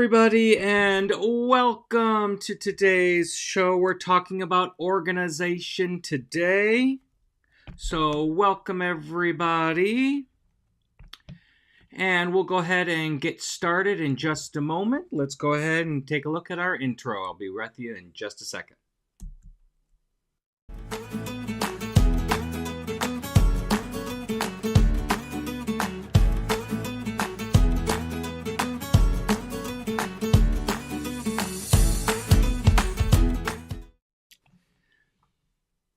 everybody, and welcome to today's show. We're talking about organization today. So, welcome everybody. And we'll go ahead and get started in just a moment. Let's go ahead and take a look at our intro. I'll be with you in just a second.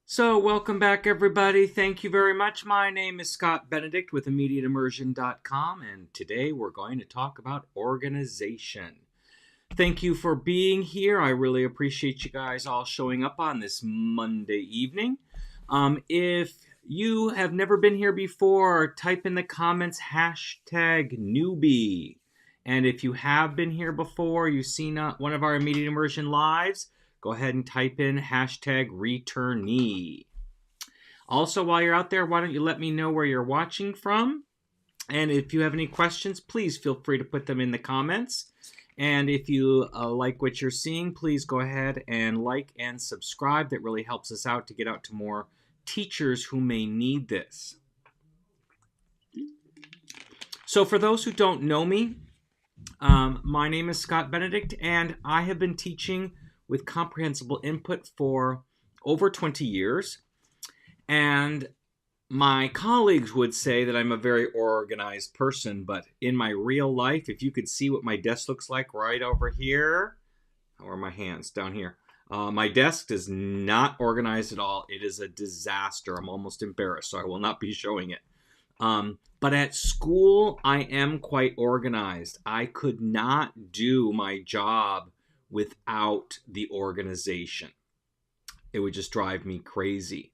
So, welcome back, everybody. Thank you very much. My name is Scott Benedict with immediateimmersion.com, and today we're going to talk about organization. Thank you for being here. I really appreciate you guys all showing up on this Monday evening. If you have never been here before, type in the comments #newbie. And if you have been here before, you've seen one of our Immediate Immersion lives, go ahead and type in #returnee. Also, while you're out there, why don't you let me know where you're watching from? And if you have any questions, please feel free to put them in the comments. And if you like what you're seeing, please go ahead and like and subscribe. That really helps us out to get out to more teachers who may need this. So for those who don't know me, my name is Scott Benedict, and I have been teaching with comprehensible input for over 20 years. And my colleagues would say that I'm a very organized person, but in my real life, if you could see what my desk looks like right over here, or my hands down here, my desk is not organized at all. It is a disaster. I'm almost embarrassed, so I will not be showing it. But at school, I am quite organized. I could not do my job without the organization. It would just drive me crazy.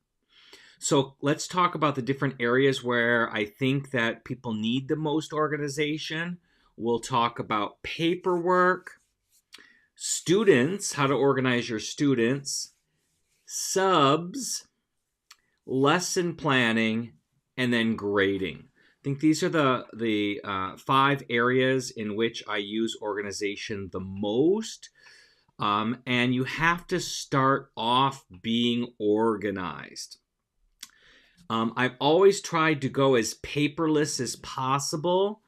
So let's talk about the different areas where I think that people need the most organization. We'll talk about paperwork, students, how to organize your students, subs, lesson planning, and then grading. I think these are the 5 areas in which I use organization the most. And you have to start off being organized. I've always tried to go as paperless as possible.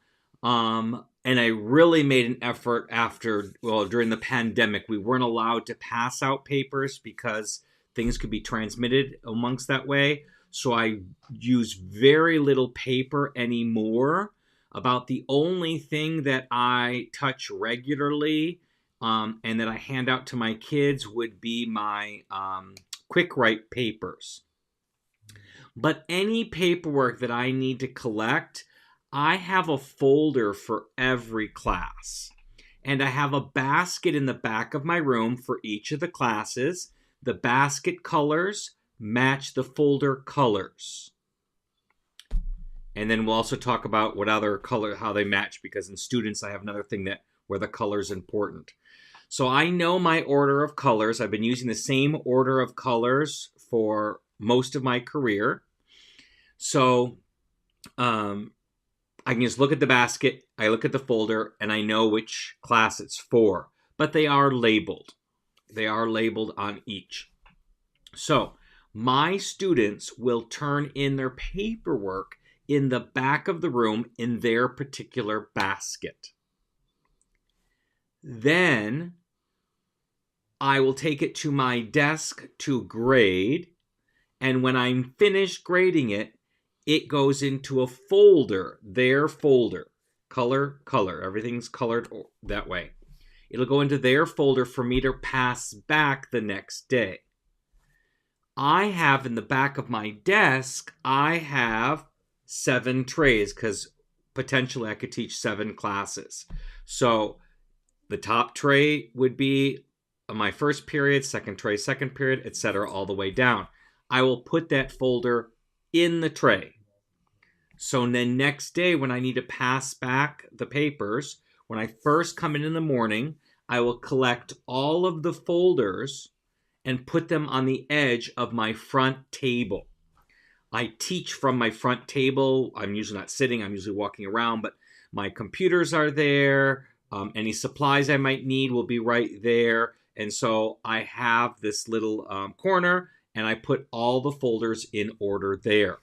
And I really made an effort during the pandemic. We weren't allowed to pass out papers because things could be transmitted amongst that way. So I use very little paper anymore. About the only thing that I touch regularly and that I hand out to my kids would be my quick write papers. But any paperwork that I need to collect, I have a folder for every class. And I have a basket in the back of my room for each of the classes. The basket colors match the folder colors. And then we'll also talk about what other color, how they match, because in students I have another thing where the color is important. So I know my order of colors. I've been using the same order of colors for most of my career. So I can just look at the basket, I look at the folder, and I know which class it's for. But they are labeled. They are labeled on each. So my students will turn in their paperwork in the back of the room in their particular basket. Then I will take it to my desk to grade, and when I'm finished grading it, it goes into a folder, their folder, color, everything's colored that way. It'll go into their folder for me to pass back the next day. I have in the back of my desk, I have 7 trays because potentially I could teach 7 classes. So the top tray would be my first period, second tray, second period, etc., all the way down. I will put that folder in the tray. So then next day when I need to pass back the papers, when I first come in the morning, I will collect all of the folders and put them on the edge of my front table. I teach from my front table. I'm usually not sitting, I'm usually walking around, but my computers are there. Any supplies I might need will be right there. And so I have this little corner, and I put all the folders in order there.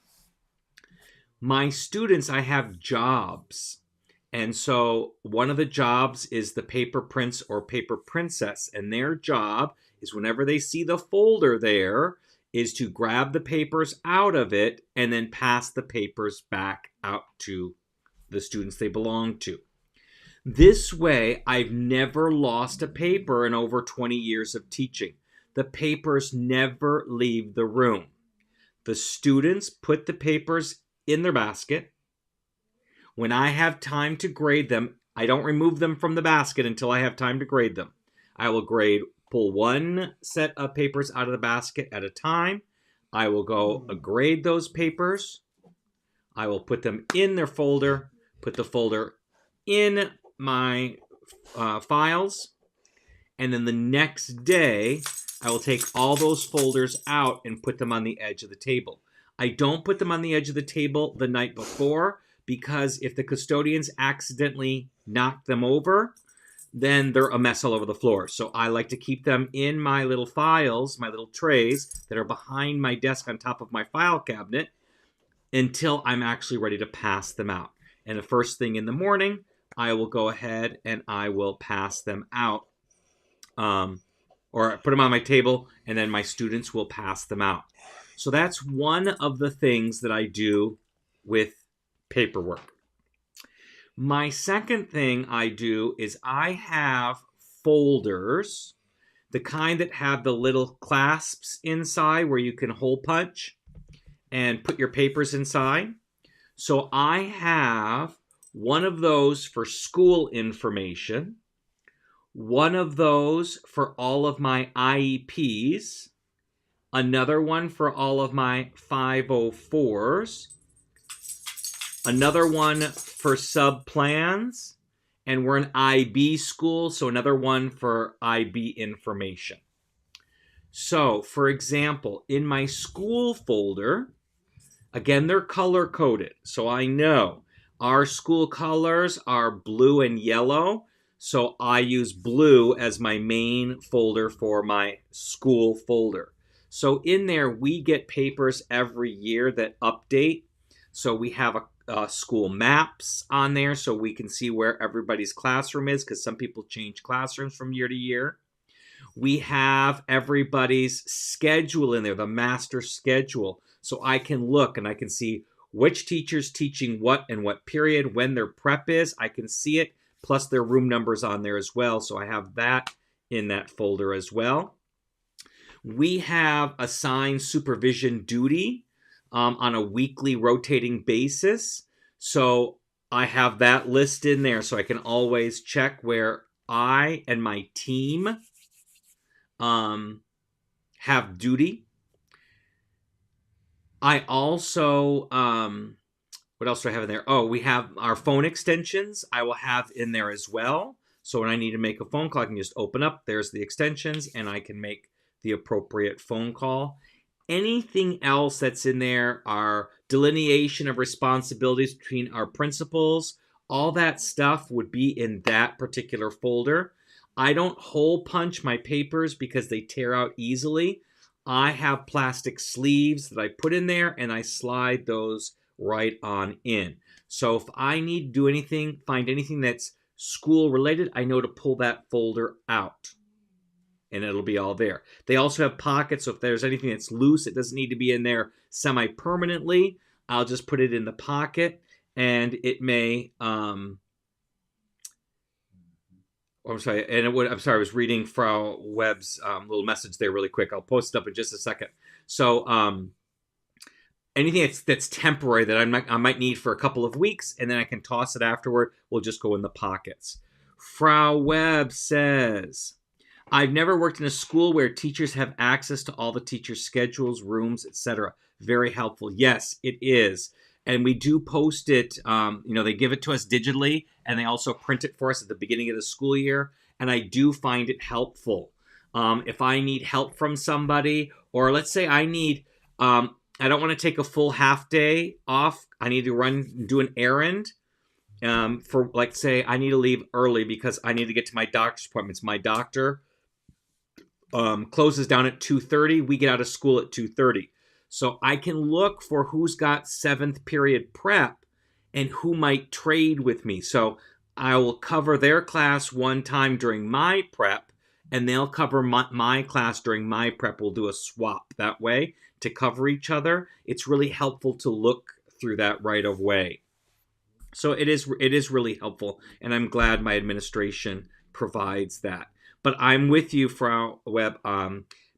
My students, I have jobs. And so one of the jobs is the paper prince or paper princess. And their job is whenever they see the folder there is to grab the papers out of it and then pass the papers back out to the students they belong to. This way, I've never lost a paper in over 20 years of teaching. The papers never leave the room. The students put the papers in their basket. When I have time to grade them, I don't remove them from the basket until I have time to grade them. I will pull one set of papers out of the basket at a time. I will go grade those papers. I will put them in their folder, put the folder in my files, and then the next day I will take all those folders out and put them on the edge of the table. I don't put them on the edge of the table the night before, because if the custodians accidentally knock them over, then they're a mess all over the floor. So I like to keep them in my little files, my little trays that are behind my desk on top of my file cabinet until I'm actually ready to pass them out. And the first thing in the morning, I will go ahead and I will pass them out, or put them on my table, and then my students will pass them out. So that's one of the things that I do with paperwork. My second thing I do is I have folders, the kind that have the little clasps inside where you can hole punch and put your papers inside. So I have one of those for school information, one of those for all of my IEPs, another one for all of my 504s, another one for sub-plans, and we're an IB school, so another one for IB information. So, for example, in my school folder, again, they're color-coded, so I know our school colors are blue and yellow, so I use blue as my main folder for my school folder. So in there, we get papers every year that update. So we have school maps on there so we can see where everybody's classroom is, because some people change classrooms from year to year. We have everybody's schedule in there, the master schedule. So I can look and I can see which teacher's teaching what and what period, when their prep is. I can see it, plus their room numbers on there as well. So I have that in that folder as well. We have assigned supervision duty on a weekly rotating basis. So I have that list in there so I can always check where I and my team have duty. I also, what else do I have in there? Oh, we have our phone extensions I will have in there as well. So when I need to make a phone call, I can just open up, there's the extensions, and I can make the appropriate phone call. Anything else that's in there are delineation of responsibilities between our principals. All that stuff would be in that particular folder. I don't hole punch my papers because they tear out easily. I have plastic sleeves that I put in there and I slide those right on in. So if I need to do anything, find anything that's school related, I know to pull that folder out and it'll be all there. They also have pockets, so if there's anything that's loose, it doesn't need to be in there semi-permanently. I'll just put it in the pocket, and it may, I'm sorry, I was reading Frau Webb's little message there really quick. I'll post it up in just a second. So anything that's temporary that I might need for a couple of weeks, and then I can toss it afterward, will just go in the pockets. Frau Webb says, I've never worked in a school where teachers have access to all the teachers' schedules, rooms, etc. Very helpful. Yes, it is. And we do post it, they give it to us digitally, and they also print it for us at the beginning of the school year. And I do find it helpful. If I need help from somebody, or let's say I need, I don't want to take a full half day off. I need to do an errand. For like, say, I need to leave early because I need to get to my doctor's appointments. My doctor closes down at 2:30. We get out of school at 2:30. So I can look for who's got seventh period prep and who might trade with me. So I will cover their class one time during my prep, and they'll cover my class during my prep. We'll do a swap that way to cover each other. It's really helpful to look through that right away. So it is really helpful, and I'm glad my administration provides that. But I'm with you, Frau Webb.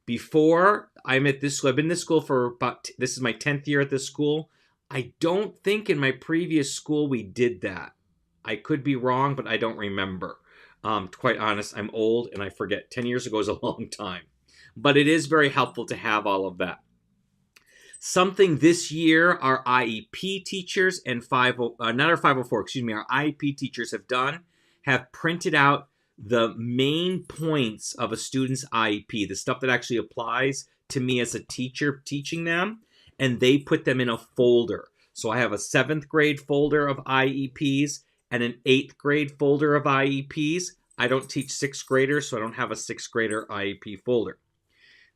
Before I'm at this school, I've been in this school for this is my 10th year at this school. I don't think in my previous school we did that. I could be wrong, but I don't remember. Quite honest, I'm old and I forget. 10 years ago is a long time. But it is very helpful to have all of that. Something this year our IEP teachers and not our 504, excuse me, our IEP teachers have printed out the main points of a student's IEP, the stuff that actually applies to me as a teacher teaching them, and they put them in a folder. So I have a 7th grade folder of IEPs and an 8th grade folder of IEPs. I don't teach 6th graders, so I don't have a 6th grader IEP folder.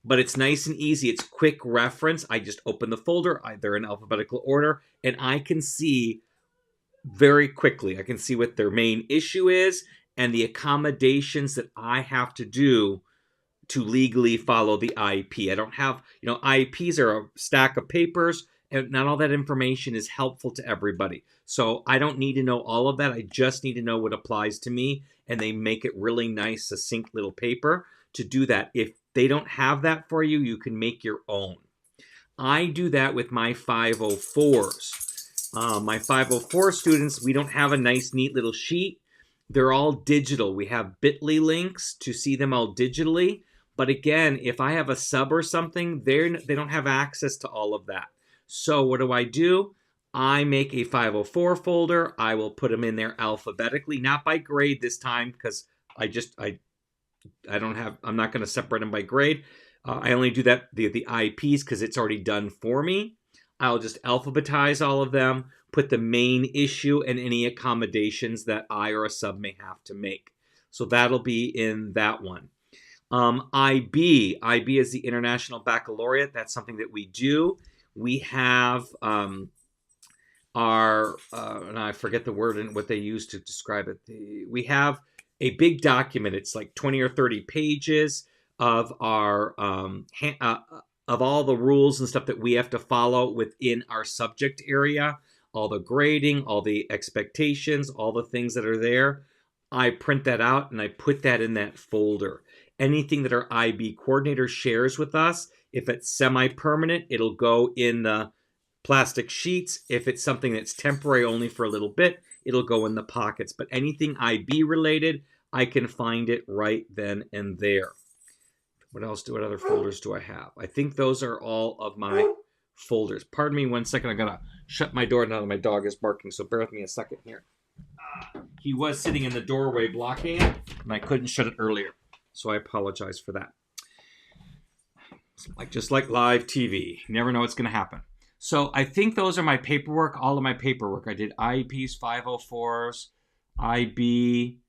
But it's nice and easy. It's quick reference. I just open the folder. They're in alphabetical order, and I can see very quickly. I can see what their main issue is and the accommodations that I have to do to legally follow the IEP. I don't have, IEPs are a stack of papers, and not all that information is helpful to everybody. So I don't need to know all of that. I just need to know what applies to me, and they make it really nice, succinct little paper to do that. If they don't have that for you, you can make your own. I do that with my 504s. My 504 students, we don't have a nice, neat little sheet. They're all digital. We have bit.ly links to see them all digitally. But again, if I have a sub or something, they don't have access to all of that. So what do? I make a 504 folder. I will put them in there alphabetically, not by grade this time, because I'm not going to separate them by grade. I only do that the IEPs because it's already done for me. I'll just alphabetize all of them, put the main issue and any accommodations that I or a sub may have to make. So that'll be in that one. IB is the International Baccalaureate. That's something that we do. We have and I forget the word and what they use to describe it. We have a big document. It's like 20 or 30 pages of our of all the rules and stuff that we have to follow within our subject area, all the grading, all the expectations, all the things that are there. I print that out and I put that in that folder. Anything that our IB coordinator shares with us, if it's semi-permanent, it'll go in the plastic sheets. If it's something that's temporary only for a little bit, it'll go in the pockets. But anything IB related, I can find it right then and there. What other folders do I have? I think those are all of my folders. Pardon me 1 second. I gotta shut my door now that my dog is barking, so bear with me a second here. He was sitting in the doorway blocking it, and I couldn't shut it earlier. So I apologize for that. Just like live TV. You never know what's going to happen. So I think those are my paperwork, all of my paperwork. I did IEPs, 504s, IB,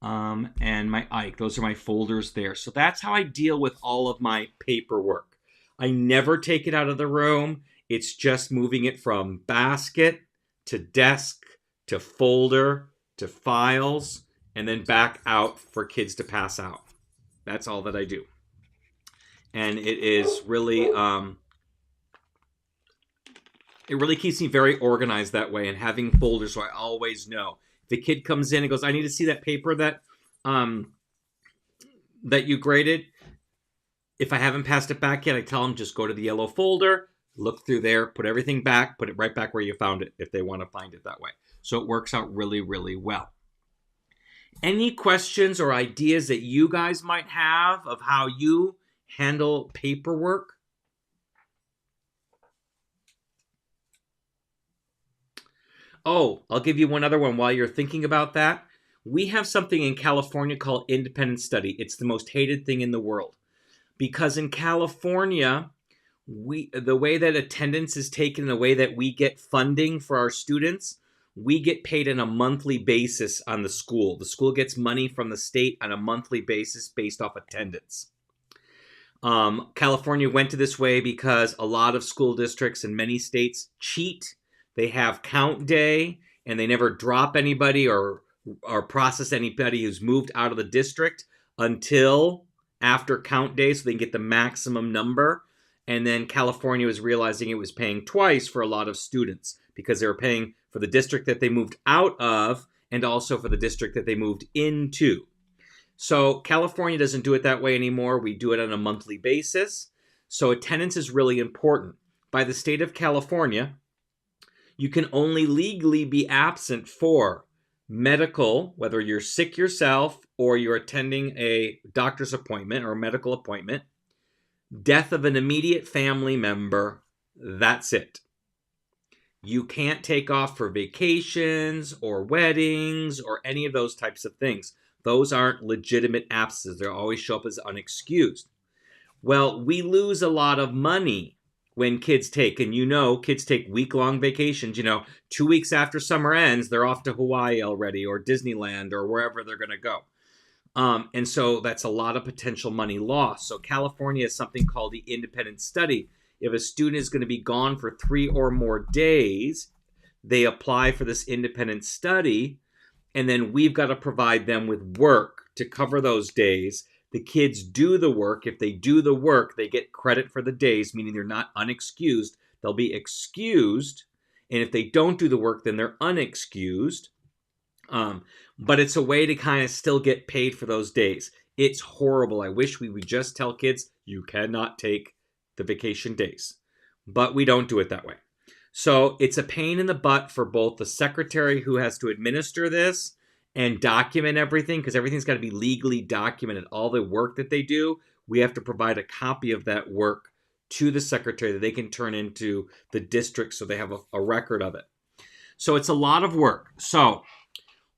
and my IKE. Those are my folders there. So that's how I deal with all of my paperwork. I never take it out of the room. It's just moving it from basket to desk to folder to files and then back out for kids to pass out. That's all that I do. And it is really, it really keeps me very organized that way and having folders so I always know. If the kid comes in and goes, I need to see that paper that that you graded. If I haven't passed it back yet, I tell them just go to the yellow folder, look through there, put everything back, put it right back where you found it if they want to find it that way. So it works out really, really well. Any questions or ideas that you guys might have of how you handle paperwork? Oh, I'll give you one other one while you're thinking about that. We have something in California called independent study. It's the most hated thing in the world. Because in California, the way that attendance is taken, the way that we get funding for our students, we get paid on a monthly basis on the school. The school gets money from the state on a monthly basis based off attendance. California went to this way because a lot of school districts in many states cheat. They have count day, and they never drop anybody or process anybody who's moved out of the district until after count day, so they can get the maximum number. And then California was realizing it was paying twice for a lot of students because they were paying for the district that they moved out of and also for the district that they moved into. So California doesn't do it that way anymore. We do it on a monthly basis. So attendance is really important. By the state of California, you can only legally be absent for medical, whether you're sick yourself or you're attending a doctor's appointment or a medical appointment, death of an immediate family member, that's it. You can't take off for vacations or weddings or any of those types of things. Those aren't legitimate absences. They always show up as unexcused. Well, we lose a lot of money when kids take, and kids take week-long vacations. 2 weeks after summer ends, they're off to Hawaii already or Disneyland or wherever they're going to go. And so that's a lot of potential money lost. So California has something called the independent study. If a student is going to be gone for 3 or more days, they apply for this independent study, and then we've got to provide them with work to cover those days. The kids do the work. If they do the work, they get credit for the days, meaning they're not unexcused. They'll be excused. And if they don't do the work, then they're unexcused. But it's a way to kind of still get paid for those days. It's horrible. I wish we would just tell kids, you cannot take the vacation days. But we don't do it that way. So it's a pain in the butt for both the secretary who has to administer this and document everything, because everything's got to be legally documented. All the work that they do, we have to provide a copy of that work to the secretary that they can turn into the district so they have a record of it. So it's a lot of work. So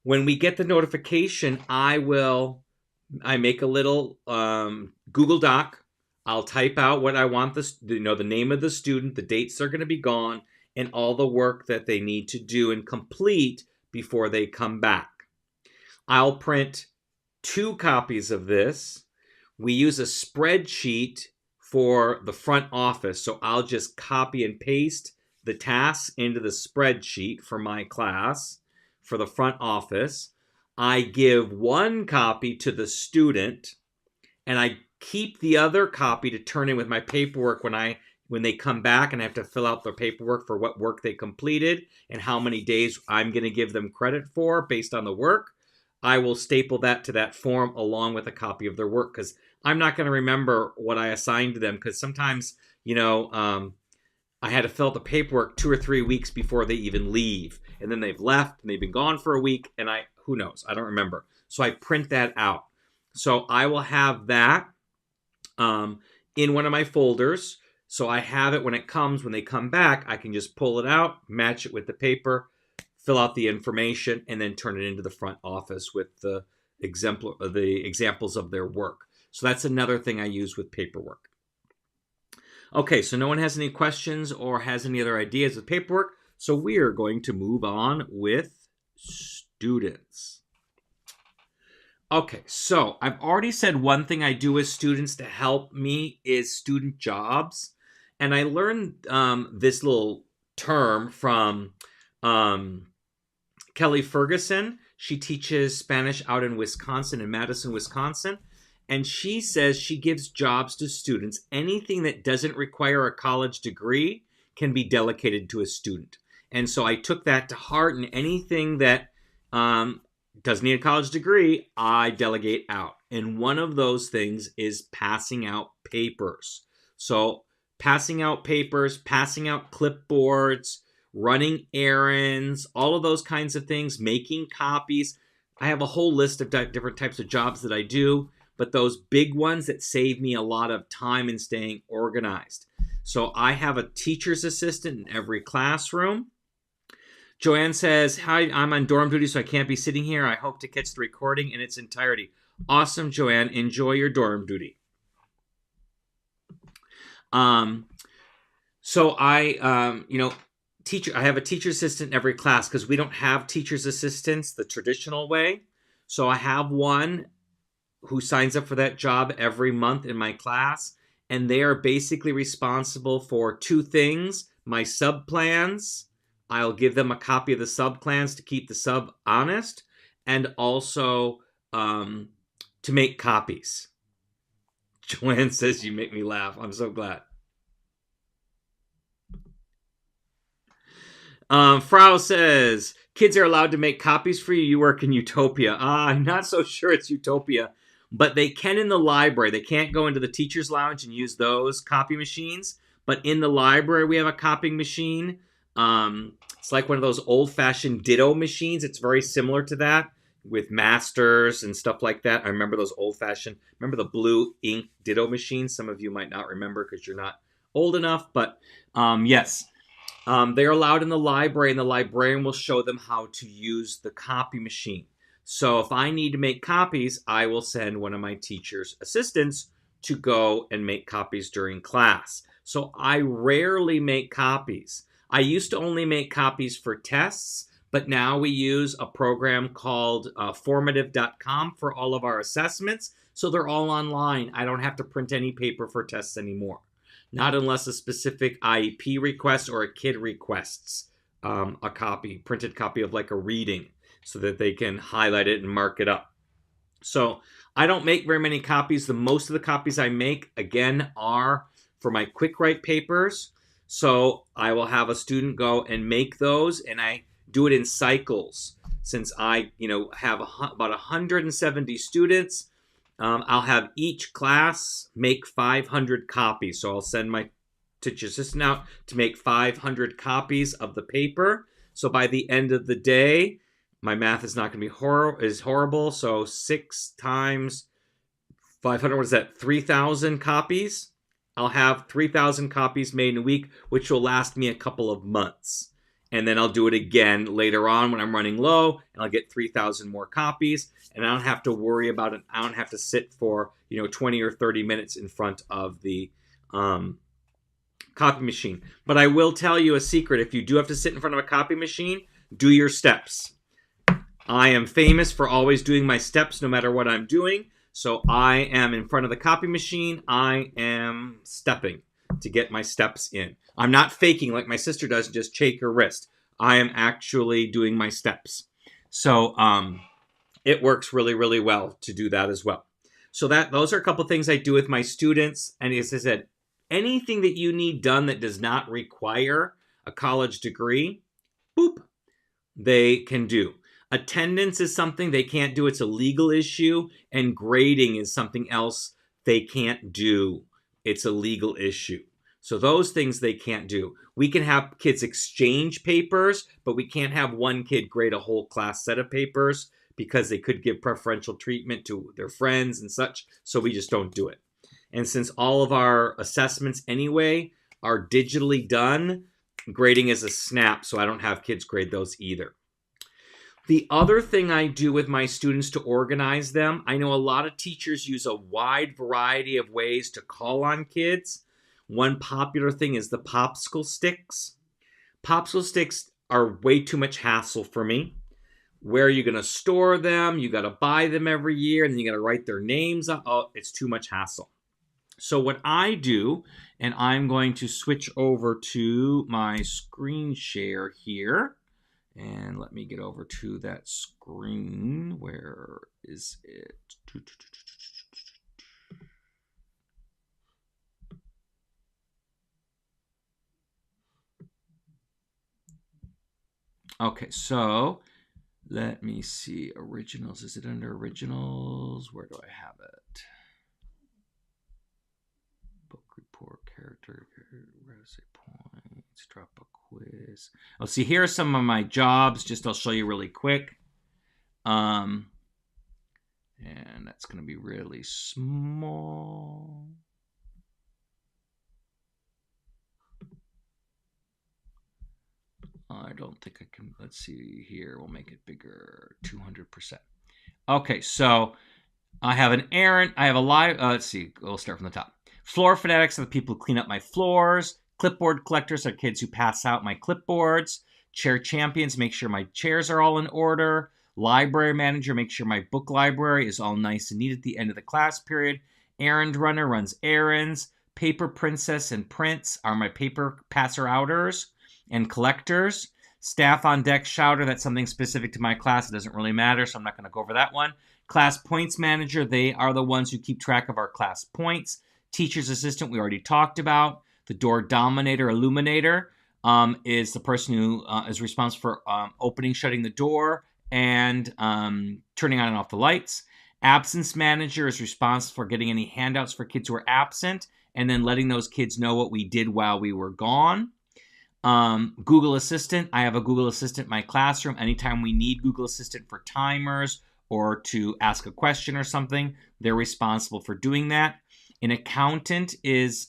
when we get the notification, I make a little Google Doc. I'll type out what I want, the name of the student, the dates they're going to be gone, and all the work that they need to do and complete before they come back. I'll print 2 copies of this. We use a spreadsheet for the front office, so I'll just copy and paste the tasks into the spreadsheet for my class for the front office. I give 1 copy to the student, and I keep the other copy to turn in with my paperwork when they come back, and I have to fill out their paperwork for what work they completed and how many days I'm going to give them credit for based on the work. I will staple that to that form along with a copy of their work, because I'm not going to remember what I assigned to them, because sometimes, I had to fill out the paperwork 2 or 3 weeks before they even leave. And then they've left and they've been gone for a week, and who knows? I don't remember. So I print that out. So I will have that in one of my folders. So I have it when they come back, I can just pull it out, match it with the paper, fill out the information, and then turn it into the front office with the examples of their work. So that's another thing I use with paperwork. Okay, so no one has any questions or has any other ideas with paperwork, so we are going to move on with students. Okay, so I've already said one thing I do with students to help me is student jobs. And I learned this little term from Kelly Ferguson. She teaches Spanish out in Wisconsin, in Madison, Wisconsin. And she says she gives jobs to students. Anything that doesn't require a college degree can be delegated to a student. And so I took that to heart, and anything that doesn't need a college degree, I delegate out. And one of those things is passing out papers. So passing out papers, passing out clipboards, running errands, all of those kinds of things, making copies. I have a whole list of different types of jobs that I do, but those big ones that save me a lot of time in staying organized. So I have a teacher's assistant in every classroom. Joanne says, hi, I'm on dorm duty, so I can't be sitting here. I hope to catch the recording in its entirety. Awesome, Joanne. Enjoy your dorm duty. So I, I have a teacher assistant in every class because we don't have teacher's assistants the traditional way. So I have one who signs up for that job every month in my class, and they are basically responsible for two things: my sub plans. I'll give them a copy of the sub plans to keep the sub honest, and also to make copies. Joanne says you make me laugh. I'm so glad. Frau says, kids are allowed to make copies for you. You work in Utopia. I'm not so sure it's Utopia, but they can in the library. They can't go into the teacher's lounge and use those copy machines. But in the library, we have a copying machine. It's like one of those old-fashioned ditto machines. It's very similar to that with masters and stuff like that. I remember those old-fashioned, remember the blue ink ditto machines? Some of you might not remember because you're not old enough, but yes. They're allowed in the library, and the librarian will show them how to use the copy machine. So if I need to make copies, I will send one of my teacher's assistants to go and make copies during class. So I rarely make copies. I used to only make copies for tests, but now we use a program called formative.com for all of our assessments. So they're all online. I don't have to print any paper for tests anymore. Not unless a specific IEP request or a kid requests a printed copy of like a reading so that they can highlight it and mark it up. So I don't make very many copies. The most of the copies I make, again, are for my quick write papers. So I will have a student go and make those, and I do it in cycles. Since I have about 170 students, I'll have each class make 500 copies. So I'll send my teacher assistant out to make 500 copies of the paper. So by the end of the day, my math is not going to be horrible. So 6 times 500, what is that? 3,000 copies. I'll have 3,000 copies made in a week, which will last me a couple of months. And then I'll do it again later on when I'm running low, and I'll get 3,000 more copies. And I don't have to worry about it. I don't have to sit for 20 or 30 minutes in front of the copy machine. But I will tell you a secret: if you do have to sit in front of a copy machine, do your steps. I am famous for always doing my steps no matter what I'm doing. So I am in front of the copy machine. I am stepping to get my steps in. I'm not faking like my sister does and just shake her wrist. I am actually doing my steps. So it works really, really well to do that as well. So those are a couple things I do with my students. And as I said, anything that you need done that does not require a college degree, boop, they can do. Attendance is something they can't do. It's a legal issue. And grading is something else they can't do. It's a legal issue. So those things they can't do. We can have kids exchange papers, but we can't have one kid grade a whole class set of papers because they could give preferential treatment to their friends and such. So we just don't do it. And since all of our assessments anyway are digitally done, grading is a snap. So I don't have kids grade those either. The other thing I do with my students to organize them, I know a lot of teachers use a wide variety of ways to call on kids. One popular thing is the popsicle sticks. Popsicle sticks are way too much hassle for me. Where are you going to store them? You got to buy them every year, and then you got to write their names on. Oh, it's too much hassle. So what I do, and I'm going to switch over to my screen share here. And let me get over to that screen. Where is it? Okay, so let me see. Originals. Is it under originals? Where do I have it? Book report, character, essay points, drop a quiz. Oh, see, here are some of my jobs. I'll show you really quick. And that's going to be really small. I don't think I can. Let's see here. We'll make it bigger. 200%. Okay, so I have an errand. I have a live. Let's see. We'll start from the top. Floor fanatics are the people who clean up my floors. Clipboard collectors are kids who pass out my clipboards. Chair champions make sure my chairs are all in order. Library manager make sure my book library is all nice and neat at the end of the class period. Errand runner runs errands. Paper princess and prince are my paper passer outers and collectors. Staff on deck shouter, that's something specific to my class. It doesn't really matter, so I'm not going to go over that one. Class points manager, they are the ones who keep track of our class points. Teacher's assistant, we already talked about. The door dominator, illuminator, is the person who is responsible for opening, shutting the door, and turning on and off the lights. Absence manager is responsible for getting any handouts for kids who are absent and then letting those kids know what we did while we were gone. Google Assistant, I have a Google Assistant in my classroom. Anytime we need Google Assistant for timers or to ask a question or something, they're responsible for doing that. An accountant is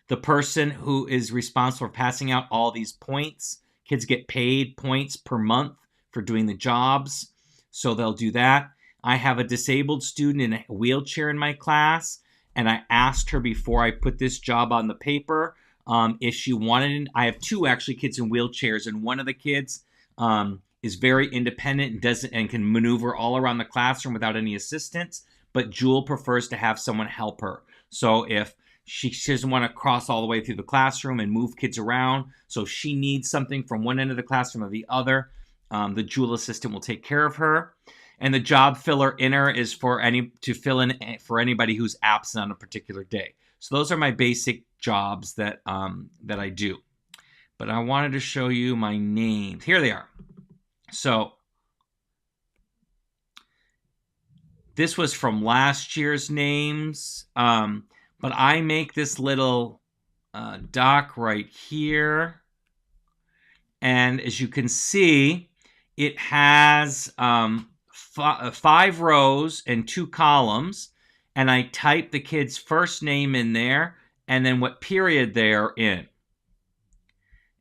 the person who is responsible for passing out all these points. Kids get paid points per month for doing the jobs, so they'll do that. I have a disabled student in a wheelchair in my class, and I asked her before I put this job on the paper if she wanted. I have two actually kids in wheelchairs, and one of the kids is very independent and can maneuver all around the classroom without any assistance. But Jewel prefers to have someone help her. So if she doesn't want to cross all the way through the classroom and move kids around, so if she needs something from one end of the classroom or the other, the Jewel assistant will take care of her. And the job filler inner is to fill in for anybody who's absent on a particular day. So those are my basic jobs that I do. But I wanted to show you my names. Here they are. So this was from last year's names, but I make this little doc right here. And as you can see, it has 5 rows and 2 columns. And I type the kid's first name in there and then what period they're in.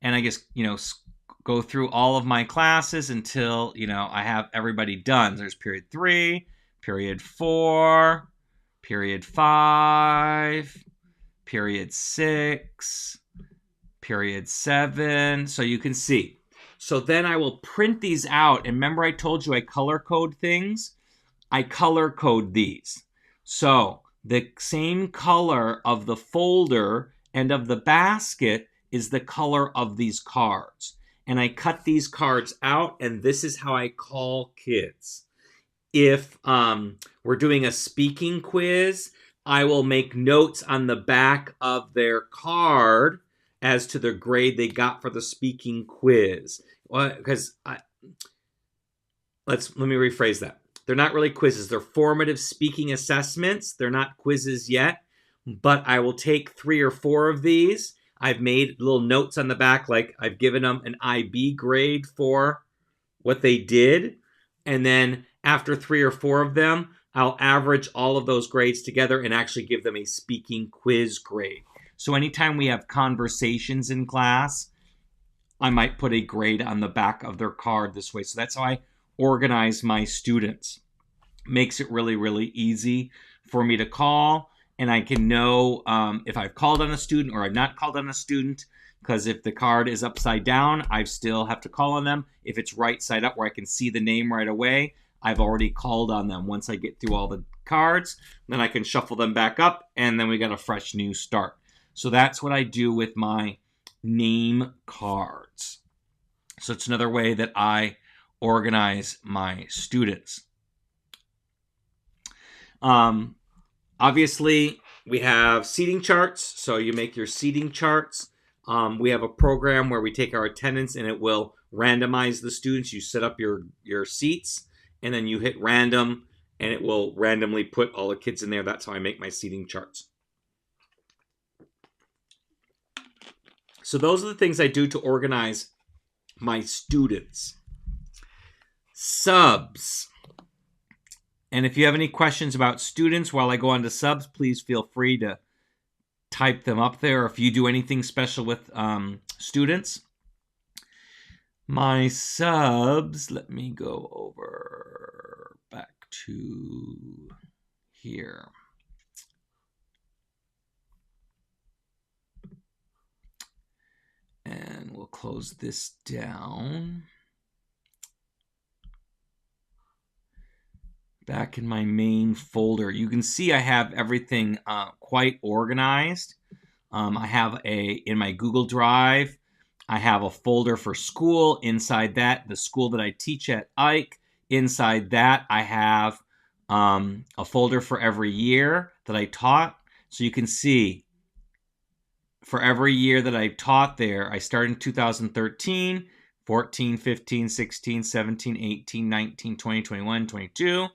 And I just, go through all of my classes until, I have everybody done. There's period 3, period 4, period 5, period 6, period 7. So you can see. So then I will print these out. And remember I told you I color code things? I color code these. So the same color of the folder and of the basket is the color of these cards. And I cut these cards out, and this is how I call kids. If we're doing a speaking quiz, I will make notes on the back of their card as to the grade they got for the speaking quiz. Because let me rephrase that. They're not really quizzes. They're formative speaking assessments. They're not quizzes yet, but I will take 3 or 4 of these. I've made little notes on the back, like I've given them an IB grade for what they did. And then after 3 or 4 of them, I'll average all of those grades together and actually give them a speaking quiz grade. So anytime we have conversations in class, I might put a grade on the back of their card this way. So that's how I organize my students. Makes it really, really easy for me to call, and I can know if I've called on a student or I've not called on a student, because if the card is upside down, I still have to call on them. If it's right side up where I can see the name right away, I've already called on them. Once I get through all the cards, then I can shuffle them back up, and then we got a fresh new start. So that's what I do with my name cards. So it's another way that I organize my students. Obviously, we have seating charts, so you make your seating charts. We have a program where we take our attendance and it will randomize the students. You set up your seats, and then you hit random, and it will randomly put all the kids in there. That's how I make my seating charts. So those are the things I do to organize my students. Subs. And if you have any questions about students while I go on to subs, please feel free to type them up there. If you do anything special with students. My subs, let me go over back to here. And we'll close this down. Back in my main folder, you can see I have everything quite organized. I have in my Google Drive, I have a folder for school. Inside that, the school that I teach at Ike. Inside that, I have a folder for every year that I taught. So you can see for every year that I taught there, I started in 2013, 14, 15, 16, 17, 18, 19, 20, 21, 22.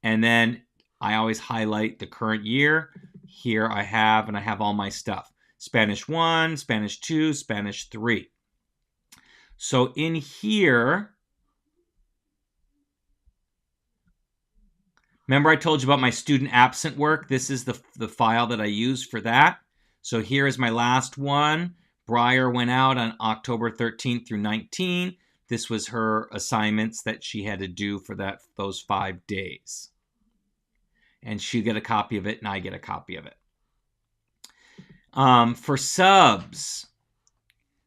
And then I always highlight the current year. Here I have all my stuff. Spanish 1, Spanish 2, Spanish 3. So in here, remember I told you about my student absent work? This is the file that I use for that. So here is my last one. Briar went out on October 13th through 19. This was her assignments that she had to do for those 5 days. And she get a copy of it, and I get a copy of it. For subs,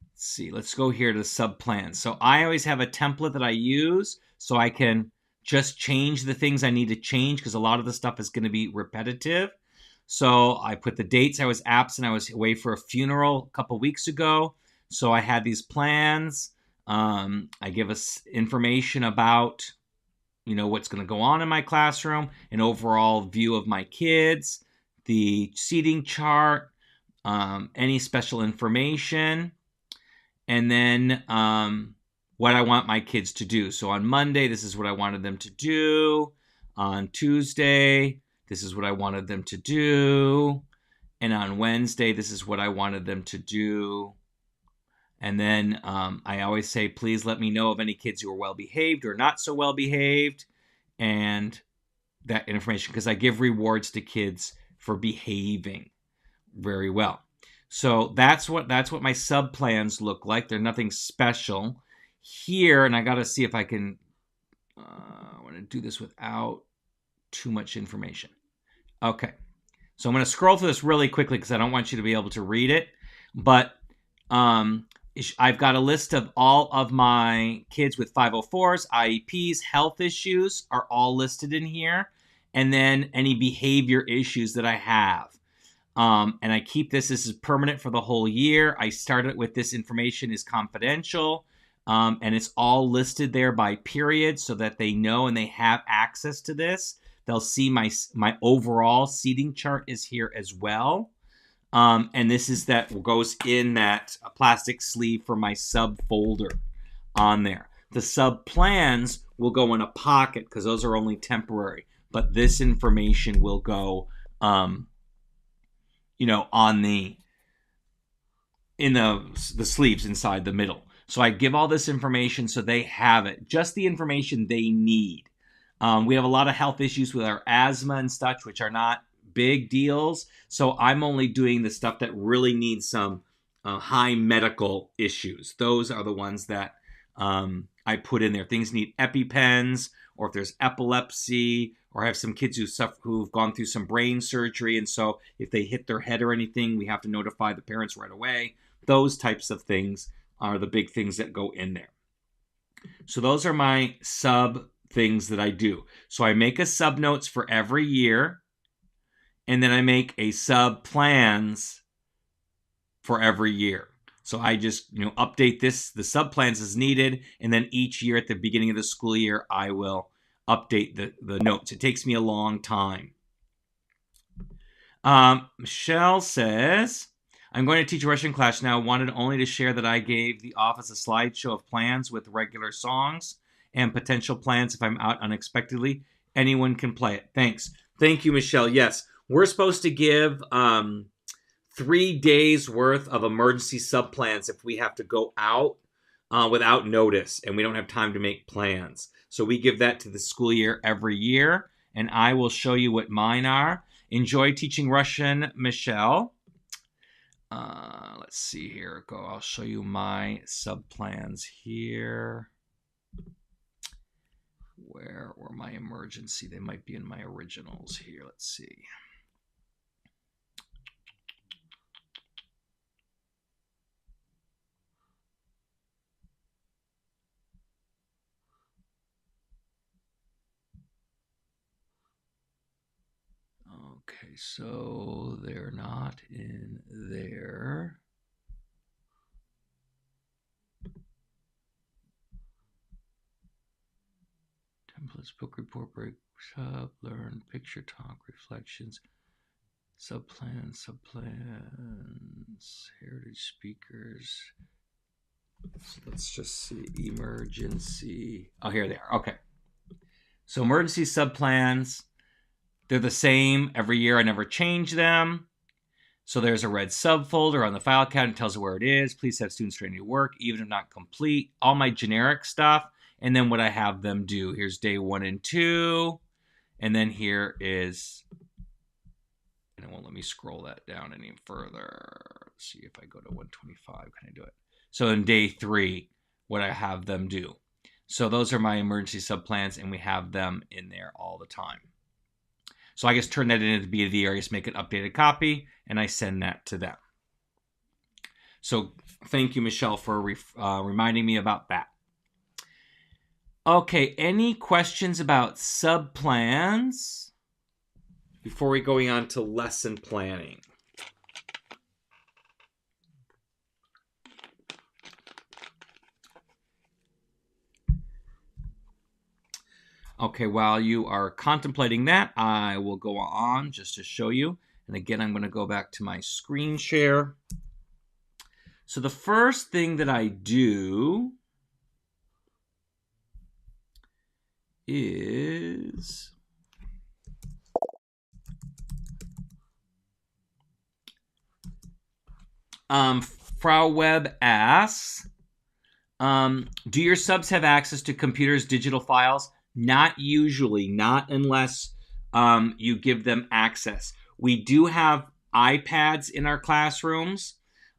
let's see. Let's go here to sub plans. So I always have a template that I use so I can just change the things I need to change because a lot of the stuff is going to be repetitive. So I put the dates I was absent. I was away for a funeral a couple weeks ago. So I had these plans. I give us information about, what's going to go on in my classroom, an overall view of my kids, the seating chart, any special information, and then what I want my kids to do. So on Monday, this is what I wanted them to do. On Tuesday, this is what I wanted them to do. And on Wednesday, this is what I wanted them to do. And then I always say, please let me know of any kids who are well-behaved or not so well-behaved. And that information, because I give rewards to kids for behaving very well. So that's what my sub plans look like. They're nothing special here. And I got to see if I can, I want to do this without too much information. Okay. So I'm going to scroll through this really quickly because I don't want you to be able to read it. But I've got a list of all of my kids with 504s, IEPs, health issues are all listed in here. And then any behavior issues that I have. And I keep this is permanent for the whole year. I started with this information is confidential. And it's all listed there by period so that they know and they have access to this. They'll see my overall seating chart is here as well. And this is that goes in that plastic sleeve for my sub folder on there. The sub plans will go in a pocket because those are only temporary. But this information will go, on in the sleeves inside the middle. So I give all this information so they have it, just the information they need. We have a lot of health issues with our asthma and such, which are not big deals. So I'm only doing the stuff that really needs some high medical issues. Those are the ones that I put in there. Things need EpiPens, or if there's epilepsy, or I have some kids who've gone through some brain surgery. And so if they hit their head or anything, we have to notify the parents right away. Those types of things are the big things that go in there. So those are my sub things that I do. So I make a sub notes for every year, and then I make a sub plans for every year. So I just, update the sub plans as needed, and then each year at the beginning of the school year, I will update the notes. It takes me a long time. Michelle says, I'm going to teach a Russian class now. Wanted only to share that I gave the office a slideshow of plans with regular songs and potential plans if I'm out unexpectedly. Anyone can play it. Thanks. Thank you, Michelle. Yes, we're supposed to give 3 days worth of emergency sub plans if we have to go out without notice and we don't have time to make plans. So we give that to the school year every year, and I will show you what mine are. Enjoy teaching Russian, Michelle. Let's see here. I'll show you my sub plans here. Where were my emergency? They might be in my originals here. Let's see. so they're not in there. Templates, book report, break, sub, learn, picture, talk, reflections, subplans, heritage speakers. So let's just see, emergency. Oh, here they are. Okay. So emergency subplans, they're the same every year. I never change them. So there's a red subfolder on the file cabinet. It tells you where it is. Please have students ready to work, even if not complete. All my generic stuff. And then what I have them do. Here's day 1 and 2. And then here is, and it won't let me scroll that down any further. Let's see if I go to 125, can I do it? So in day 3, what I have them do. So those are my emergency subplans, and we have them in there all the time. So I just turn that into the BD, or I just make an updated copy, and I send that to them. So thank you, Michelle, for reminding me about that. Okay, any questions about subplans before we going on to lesson planning? Okay, while you are contemplating that, I will go on just to show you. And again, I'm going to go back to my screen share. So the first thing that I do is Frau Webb asks, do your subs have access to computers' digital files? Not usually, not unless you give them access. We do have iPads in our classrooms.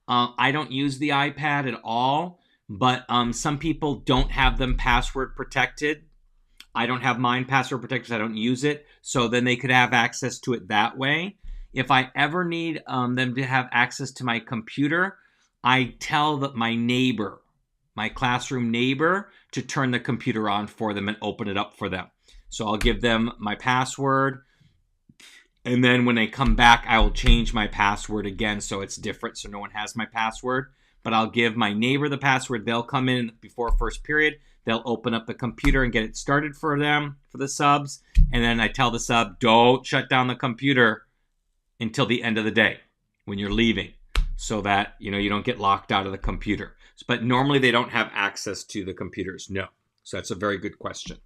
I don't use the iPad at all, but some people don't have them password protected. I don't have mine password protected because I don't use it. So then they could have access to it that way. If I ever need them to have access to my computer, I tell my neighbor, my classroom neighbor, to turn the computer on for them and open it up for them. So I'll give them my password, and then when they come back, I will change my password again so it's different, so no one has my password. But I'll give my neighbor the password. They'll come in before first period. They'll open up the computer and get it started for them, for the subs. And then I tell the sub, don't shut down the computer until the end of the day when you're leaving, so that you don't get locked out of the computer. But normally they don't have access to the computers, no. So that's a very good question.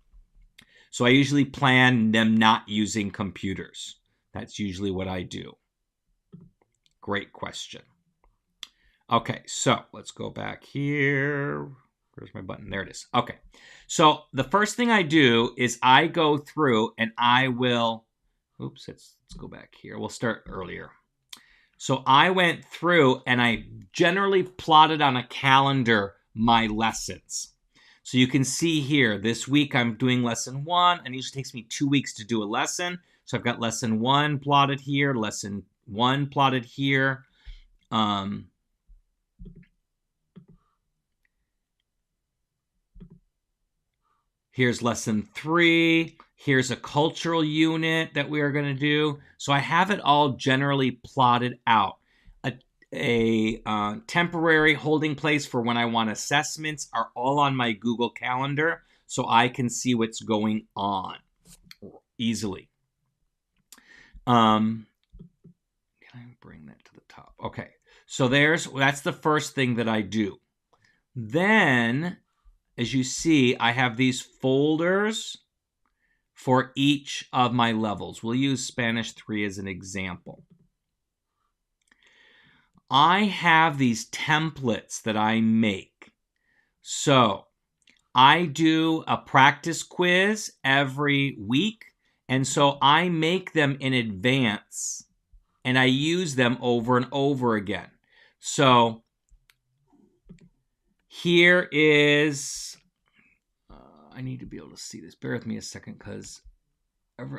So I usually plan them not using computers. That's usually what I do. Great question. Okay, so let's go back here. Where's my button? There it is. Okay, so the first thing I do is I go through and I will, oops, let's go back here. We'll start earlier. So I went through and I generally plotted on a calendar my lessons. So you can see here, this week I'm doing lesson 1, and it usually takes me 2 weeks to do a lesson. So I've got lesson 1 plotted here, lesson 1 plotted here. Here's lesson 3. Here's a cultural unit that we are going to do. So I have it all generally plotted out. A temporary holding place for when I want assessments are all on my Google Calendar, so I can see what's going on easily. Can I bring that to the top? Okay, so that's the first thing that I do. Then, as you see, I have these folders for each of my levels. We'll use Spanish 3 as an example. I have these templates that I make. So I do a practice quiz every week, and so I make them in advance, and I use them over and over again. So here is, I need to be able to see this. Bear with me a second, because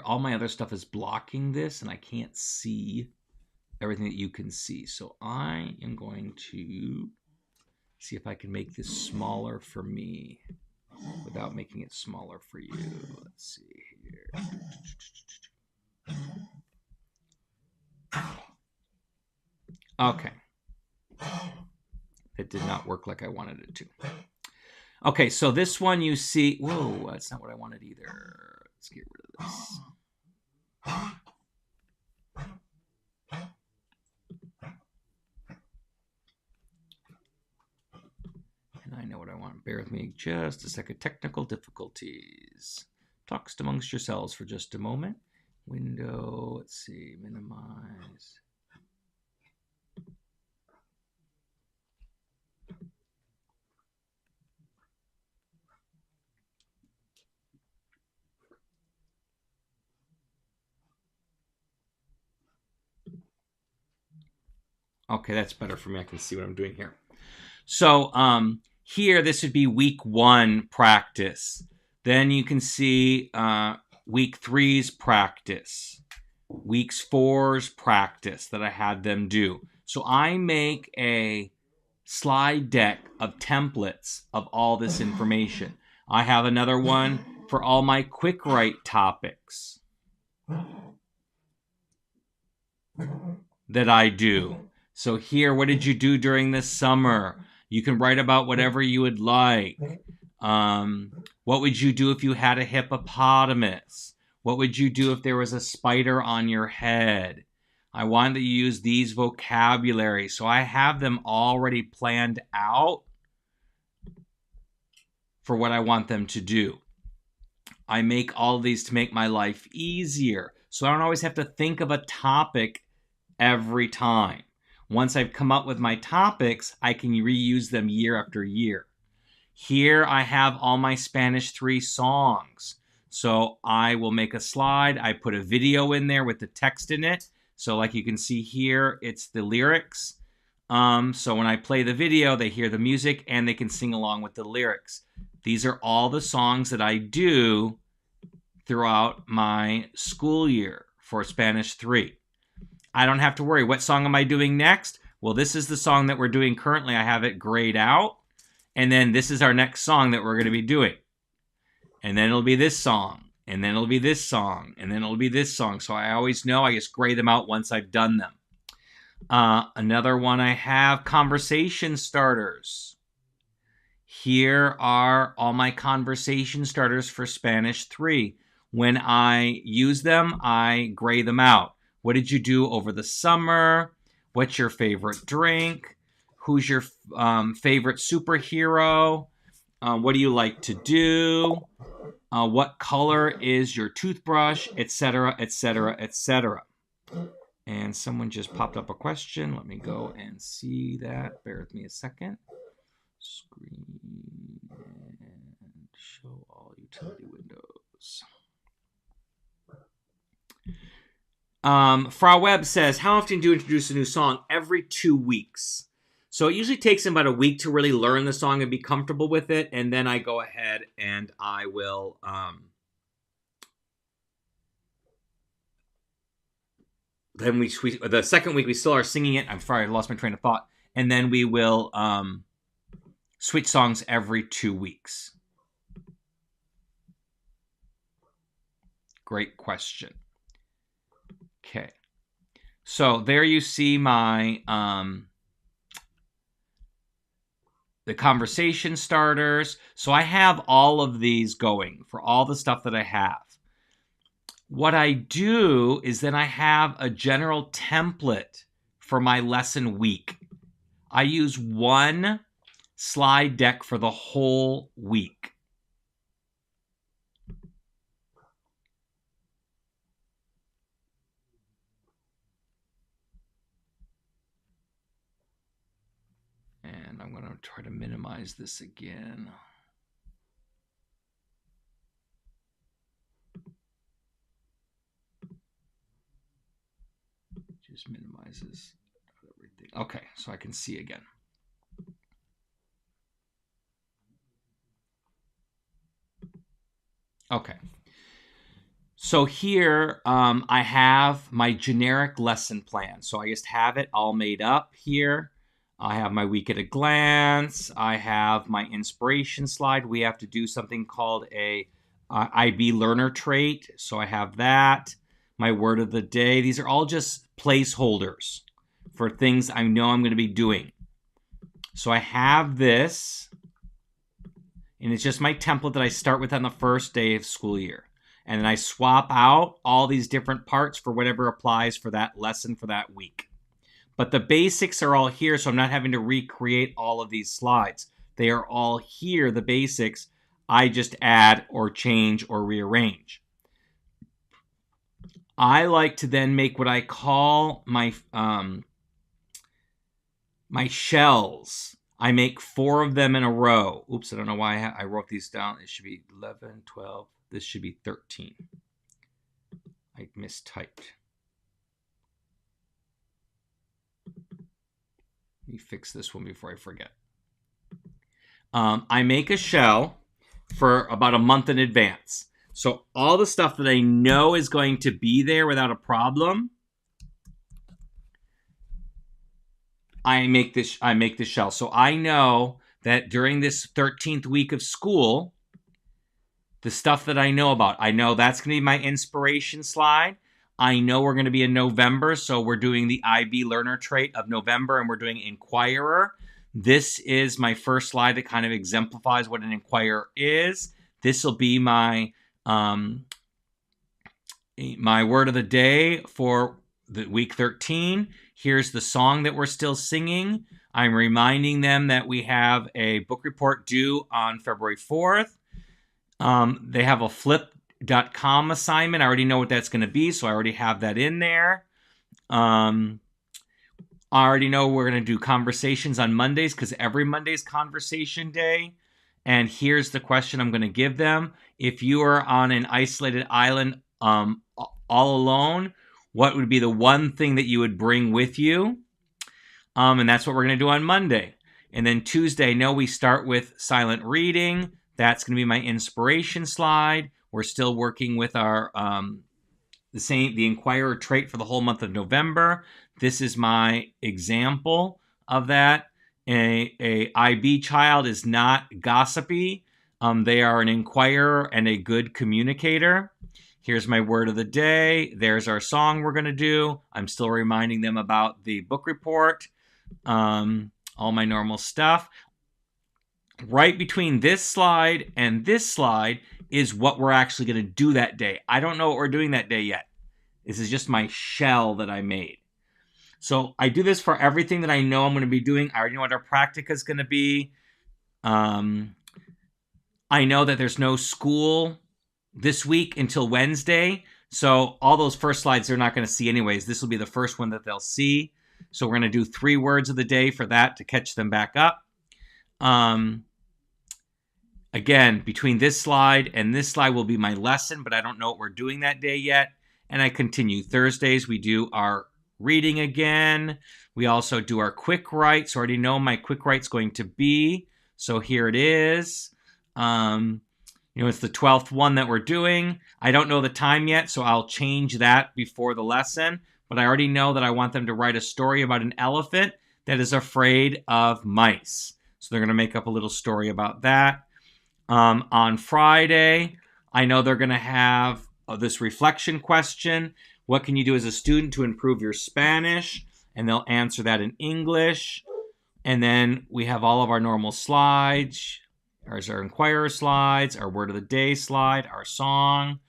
all my other stuff is blocking this, and I can't see everything that you can see. So I am going to see if I can make this smaller for me without making it smaller for you. Let's see here. Okay. It did not work like I wanted it to. Okay, so this one you see... Whoa, that's not what I wanted either. Let's get rid of this. And I know what I want. Bear with me just a second. Technical difficulties. Talks amongst yourselves for just a moment. Window, let's see, minimize. Okay, that's better for me. I can see what I'm doing here. So here, this would be week 1 practice. Then you can see week 3's practice, weeks 4's practice that I had them do. So I make a slide deck of templates of all this information. I have another one for all my quick write topics that I do. So here, what did you do during this summer? You can write about whatever you would like. What would you do if you had a hippopotamus? What would you do if there was a spider on your head? I want that you use these vocabulary. So I have them already planned out for what I want them to do. I make all of these to make my life easier. So I don't always have to think of a topic every time. Once I've come up with my topics, I can reuse them year after year. Here I have all my Spanish 3 songs. So I will make a slide. I put a video in there with the text in it. So like you can see here, it's the lyrics. So when I play the video, they hear the music and they can sing along with the lyrics. These are all the songs that I do throughout my school year for Spanish 3. I don't have to worry. What song am I doing next? Well, this is the song that we're doing currently. I have it grayed out. And then this is our next song that we're going to be doing. And then it'll be this song. And then it'll be this song. And then it'll be this song. So I always know. I just gray them out once I've done them. Another one I have, conversation starters. Here are all my conversation starters for Spanish 3. When I use them, I gray them out. What did you do over the summer? What's your favorite drink? Who's your favorite superhero? What do you like to do? What color is your toothbrush? Etc., etc., etc. And someone just popped up a question. Let me go and see that. Bear with me a second. Screen and show all utility windows. Frau Webb says, how often do you introduce a new song? Every 2 weeks. So it usually takes them about a week to really learn the song and be comfortable with it. And then I go ahead and I will then the second week we still are singing it. I'm sorry, I lost my train of thought. And then we will switch songs every 2 weeks. Great question. Okay, so there you see my the conversation starters. So I have all of these going for all the stuff that I have. What I do is then I have a general template for my lesson week. I use one slide deck for the whole week. And I'm going to try to minimize this again. Just minimizes everything. Okay, so I can see again. Okay. So here I have my generic lesson plan. So I just have it all made up here. I have my week at a glance. I have my inspiration slide. We have to do something called a IB learner trait. So I have that. My word of the day. These are all just placeholders for things I know I'm going to be doing. So I have this, and it's just my template that I start with on the first day of school year. And then I swap out all these different parts for whatever applies for that lesson for that week. But the basics are all here, so I'm not having to recreate all of these slides. They are all here, the basics. I just add or change or rearrange. I like to then make what I call my my shells. I make 4 of them in a row. Oops, I don't know why I wrote these down. It should be 11, 12. This should be 13. I mistyped. Let me fix this one before I forget. I make a shell for about a month in advance. So all the stuff that I know is going to be there without a problem, I make this shell. So I know that during this 13th week of school, the stuff that I know about, I know that's going to be my inspiration slide. I know we're going to be in November, so we're doing the IB learner trait of November, and we're doing Inquirer. This is my first slide that kind of exemplifies what an Inquirer is. This will be my word of the day for the week 13. Here's the song that we're still singing. I'm reminding them that we have a book report due on February 4th. They have a flip.com assignment. I already know what that's going to be, so I already have that in there. I already know we're going to do conversations on Mondays because every Monday is conversation day. And here's the question I'm going to give them. If you are on an isolated island all alone, what would be the one thing that you would bring with you? And that's what we're going to do on Monday. And then Tuesday, no, we start with silent reading. That's going to be my inspiration slide. We're still working with our the Inquirer trait for the whole month of November. This is my example of that. A IB child is not gossipy. They are an inquirer and a good communicator. Here's my word of the day. There's our song we're going to do. I'm still reminding them about the book report. All my normal stuff. Right between this slide and this slide is what we're actually going to do that day. I don't know what we're doing that day yet. This is just my shell that I made. So I do this for everything that I know I'm going to be doing. I already know what our practica is going to be. I know that there's no school this week until Wednesday. So all those first slides they're not going to see anyways. This will be the first one that they'll see. So we're going to do 3 words of the day for that to catch them back up. Again, between this slide and this slide will be my lesson, but I don't know what we're doing that day yet. And I continue. Thursdays, we do our reading again. We also do our quick write. So I already know my quick write's going to be. So here it is. It's the 12th one that we're doing. I don't know the time yet, so I'll change that before the lesson. But I already know that I want them to write a story about an elephant that is afraid of mice. So they're going to make up a little story about that. On Friday, I know they're going to have this reflection question. What can you do as a student to improve your Spanish? And they'll answer that in English. And then we have all of our normal slides. There's our Inquirer slides, our word of the day slide, our song.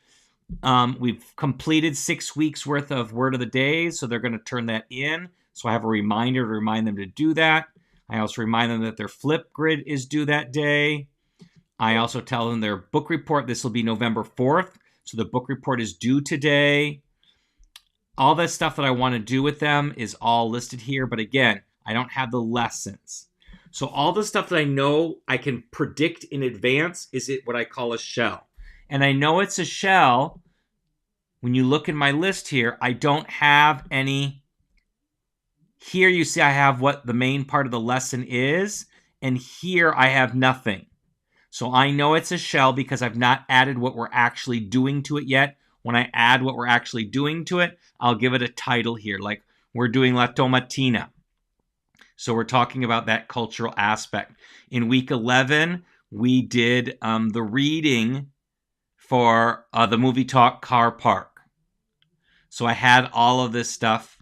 We've completed 6 weeks worth of word of the day, so they're going to turn that in. So I have a reminder to remind them to do that. I also remind them that their flip grid is due that day. I also tell them their book report, this will be November 4th. So the book report is due today. All that stuff that I want to do with them is all listed here. But again, I don't have the lessons. So all the stuff that I know I can predict in advance is what I call a shell. And I know it's a shell. When you look at my list here, I don't have any. Here you see I have what the main part of the lesson is. And here I have nothing. So I know it's a shell because I've not added what we're actually doing to it yet. When I add what we're actually doing to it, I'll give it a title here. Like we're doing La Tomatina. So we're talking about that cultural aspect. In week 11, we did the reading for the movie talk Car Park. So I had all of this stuff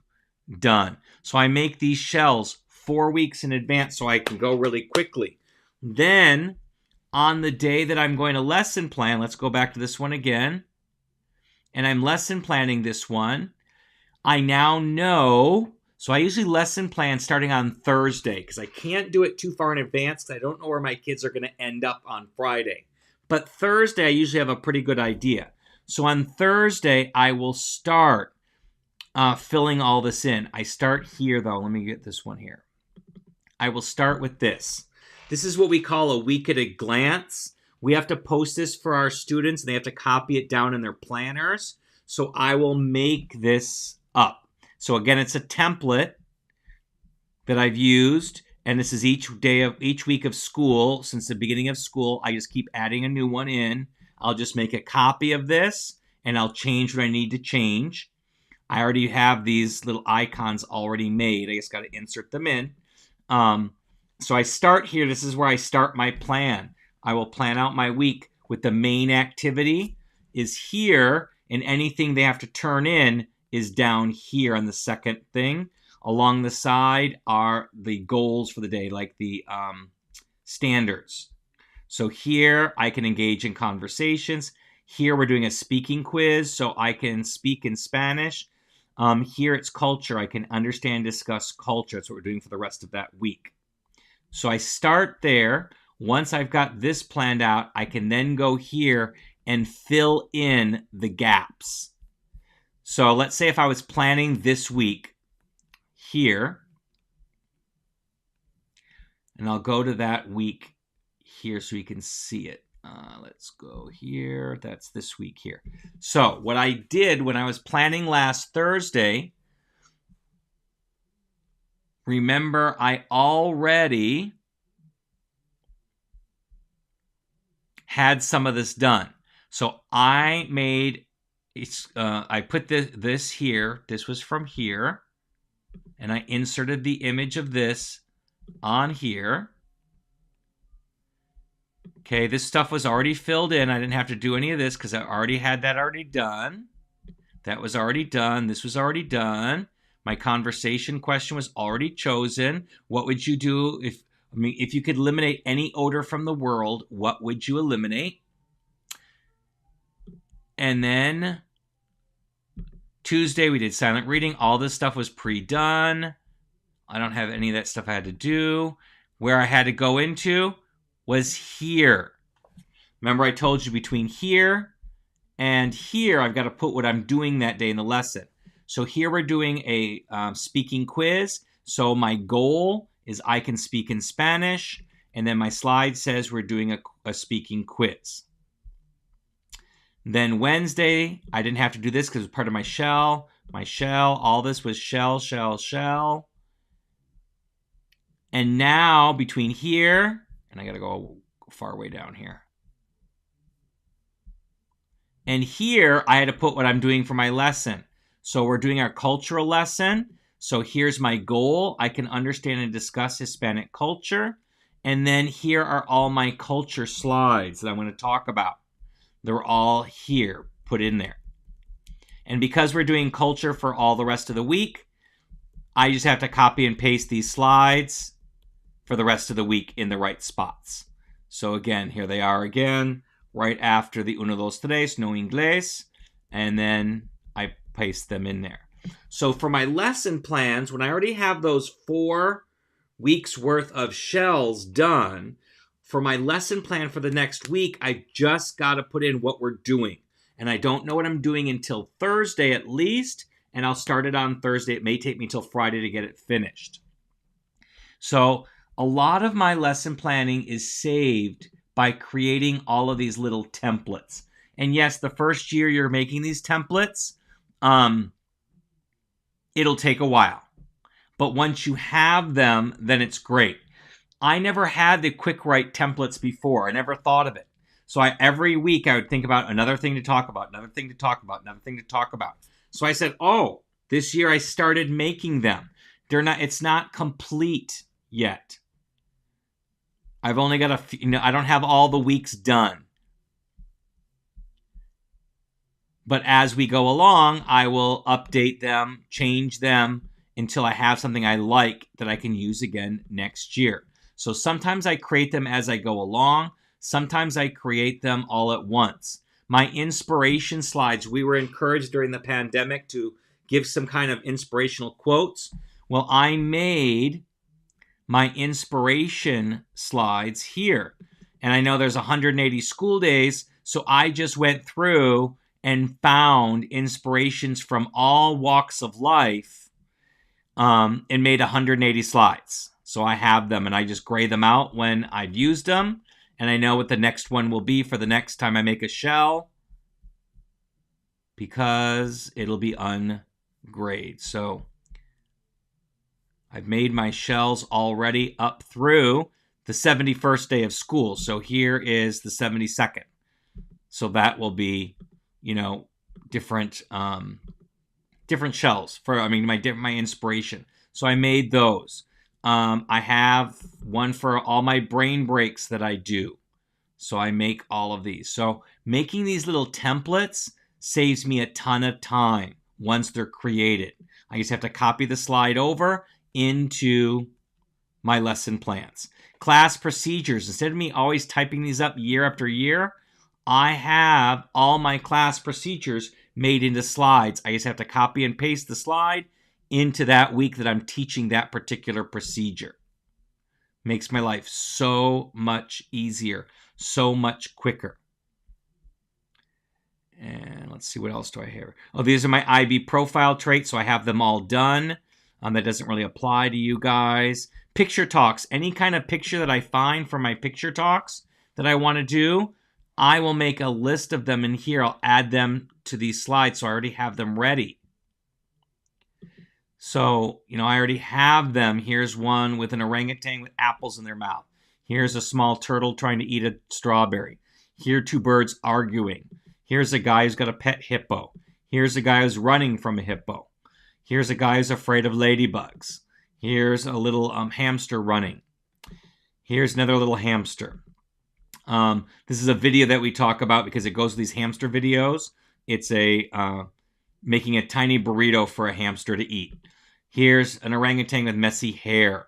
done. So I make these shells 4 weeks in advance so I can go really quickly. Then on the day that I'm going to lesson plan, let's go back to this one again. And I'm lesson planning this one. I now know, so I usually lesson plan starting on Thursday because I can't do it too far in advance because I don't know where my kids are going to end up on Friday. But Thursday, I usually have a pretty good idea. So on Thursday, I will start filling all this in. I start here, though. Let me get this one here. I will start with this. This is what we call a week at a glance. We have to post this for our students, and they have to copy it down in their planners. So I will make this up. So again, it's a template that I've used, and this is each week of school. Since the beginning of school, I just keep adding a new one in. I'll just make a copy of this, and I'll change what I need to change. I already have these little icons already made. I just got to insert them in. So I start here. This is where I start my plan. I will plan out my week with the main activity is here, and anything they have to turn in is down here on the second thing. Along the side are the goals for the day, like the standards. So here I can engage in conversations. Here we're doing a speaking quiz, so I can speak in Spanish. Here it's culture. I can understand and discuss culture. That's what we're doing for the rest of that week. So I start there. Once I've got this planned out, I can then go here and fill in the gaps. So let's say if I was planning this week here, and I'll go to that week here so you can see it. Let's go here. That's this week here. So what I did when I was planning last Thursday, remember I already had some of this done. So I made, I put this here. This was from here. And I inserted the image of this on here. Okay, this stuff was already filled in. I didn't have to do any of this because I already had that already done. That was already done. This was already done. My conversation question was already chosen. What would you do if you could eliminate any odor from the world? What would you eliminate? And then Tuesday we did silent reading. All this stuff was pre-done. I don't have any of that stuff I had to do. Where I had to go into was here. Remember I told you between here and here I've got to put what I'm doing that day in the lesson. So here we're doing a speaking quiz. So my goal is I can speak in Spanish. And then my slide says we're doing a speaking quiz. Then Wednesday, I didn't have to do this because it was part of my shell. My shell, all this was shell, shell, shell. And now between here, and I got to go far way down here. And here, I had to put what I'm doing for my lesson. So we're doing our cultural lesson. So here's my goal. I can understand and discuss Hispanic culture. And then here are all my culture slides that I'm going to talk about. They're all here, put in there. And because we're doing culture for all the rest of the week, I just have to copy and paste these slides for the rest of the week in the right spots. So again, here they are again, right after the uno, dos, tres, no inglés, and then I paste them in there. So for my lesson plans, when I already have those 4 weeks worth of shells done, for my lesson plan for the next week, I just got to put in what we're doing. And I don't know what I'm doing until Thursday at least, and I'll start it on Thursday. It may take me till Friday to get it finished. So a lot of my lesson planning is saved by creating all of these little templates. And yes, the first year you're making these templates, it'll take a while. But once you have them, then it's great. I never had the quick write templates before. I never thought of it. So every week I would think about another thing to talk about, another thing to talk about, another thing to talk about. So I said, oh, this year I started making them. It's not complete yet. I've only got I don't have all the weeks done. But as we go along, I will update them, change them, until I have something I like that I can use again next year. So sometimes I create them as I go along. Sometimes I create them all at once. My inspiration slides, we were encouraged during the pandemic to give some kind of inspirational quotes. Well, I made my inspiration slides here. And I know there's 180 school days, so I just went through and found inspirations from all walks of life and made 180 slides. So I have them, and I just gray them out when I've used them, and I know what the next one will be for the next time I make a shell, because it'll be ungrayed. So I've made my shells already up through the 71st day of school. So here is the 72nd. So that will be, different different shells for my inspiration. So I made those. I have one for all my brain breaks that I do. So I make all of these. So making these little templates saves me a ton of time once they're created. I just have to copy the slide over into my lesson plans. Class procedures. Instead of me always typing these up year after year, I have all my class procedures made into slides. I just have to copy and paste the slide into that week that I'm teaching that particular procedure. Makes my life so much easier, so much quicker. And let's see, what else do I have? Oh, these are my IB profile traits, so I have them all done. That doesn't really apply to you guys. Picture talks. Any kind of picture that I find for my picture talks that I want to do, I will make a list of them in here. I'll add them to these slides, so I already have them ready. So, I already have them. Here's one with an orangutan with apples in their mouth. Here's a small turtle trying to eat a strawberry. Here are two birds arguing. Here's a guy who's got a pet hippo. Here's a guy who's running from a hippo. Here's a guy who's afraid of ladybugs. Here's a little hamster running. Here's another little hamster. This is a video that we talk about because it goes with these hamster videos. It's making a tiny burrito for a hamster to eat. Here's an orangutan with messy hair.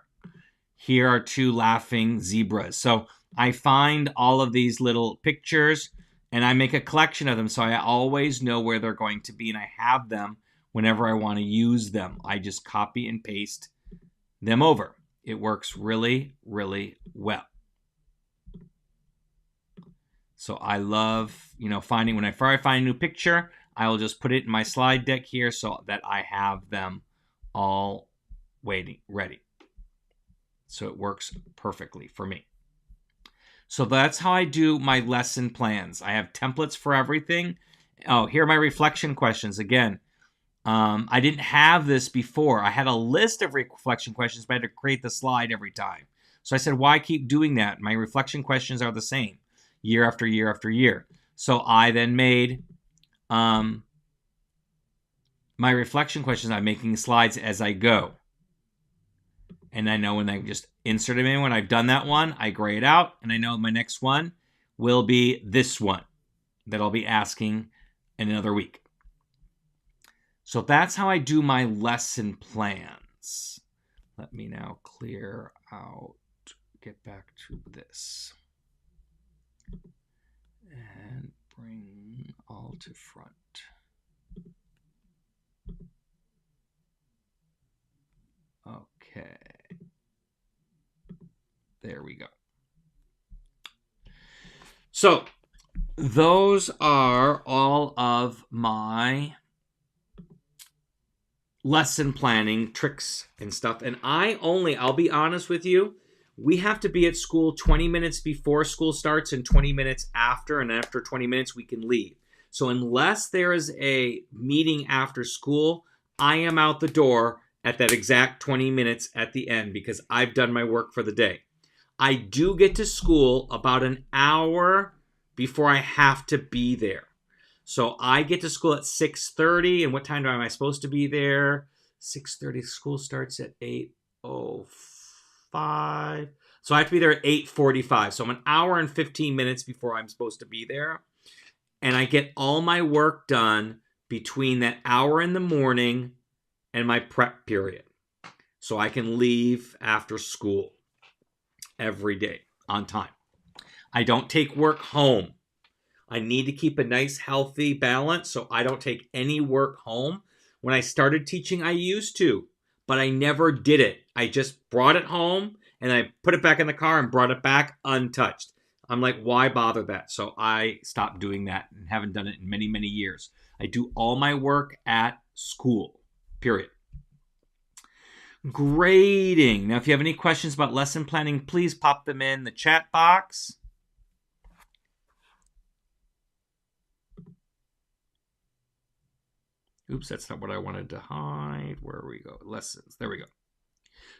Here are two laughing zebras. So I find all of these little pictures and I make a collection of them, so I always know where they're going to be, and I have them whenever I want to use them. I just copy and paste them over. It works really, really well. So I love, finding, whenever I find a new picture, I will just put it in my slide deck here so that I have them all ready. So it works perfectly for me. So that's how I do my lesson plans. I have templates for everything. Oh, here are my reflection questions. Again, I didn't have this before. I had a list of reflection questions, but I had to create the slide every time. So I said, why keep doing that? My reflection questions are the same year after year after year. So I then made my reflection questions. I'm making slides as I go. And I know when I just insert them in, when I've done that one, I gray it out. And I know my next one will be this one that I'll be asking in another week. So that's how I do my lesson plans. Let me now clear out, get back to this. And bring all to front. Okay. There we go. So those are all of my lesson planning tricks and stuff. And I'll be honest with you, we have to be at school 20 minutes before school starts and 20 minutes after. And after 20 minutes, we can leave. So unless there is a meeting after school, I am out the door at that exact 20 minutes at the end because I've done my work for the day. I do get to school about an hour before I have to be there. So I get to school at 6:30. And what time am I supposed to be there? 6:30. School starts at 8:05. So I have to be there at 8:45. So I'm an hour and 15 minutes before I'm supposed to be there. And I get all my work done between that hour in the morning and my prep period. so I can leave after school every day on time. I don't take work home. I need to keep a nice, healthy balance, so I don't take any work home. When I started teaching, I used to, but I never did it. I just brought it home, and I put it back in the car and brought it back untouched. I'm like, why bother that? So I stopped doing that and haven't done it in many, many years. I do all my work at school, period. Grading. Now, if you have any questions about lesson planning, please pop them in the chat box. Oops, that's not what I wanted to hide. Where we go? Lessons. There we go.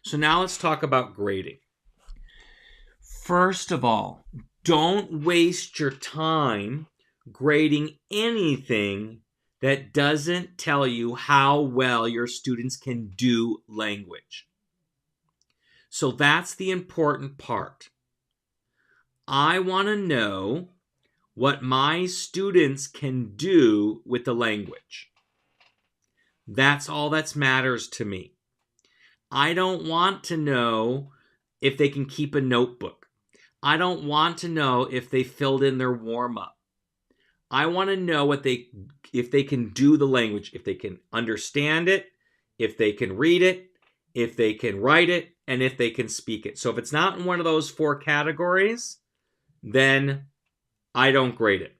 So now let's talk about grading. First of all, don't waste your time grading anything that doesn't tell you how well your students can do language. So that's the important part. I want to know what my students can do with the language. That's all that matters to me. I don't want to know if they can keep a notebook. I don't want to know if they filled in their warm-up. I want to know if they can do the language, if they can understand it, if they can read it, if they can write it, and if they can speak it. So if it's not in one of those 4 categories, then I don't grade it.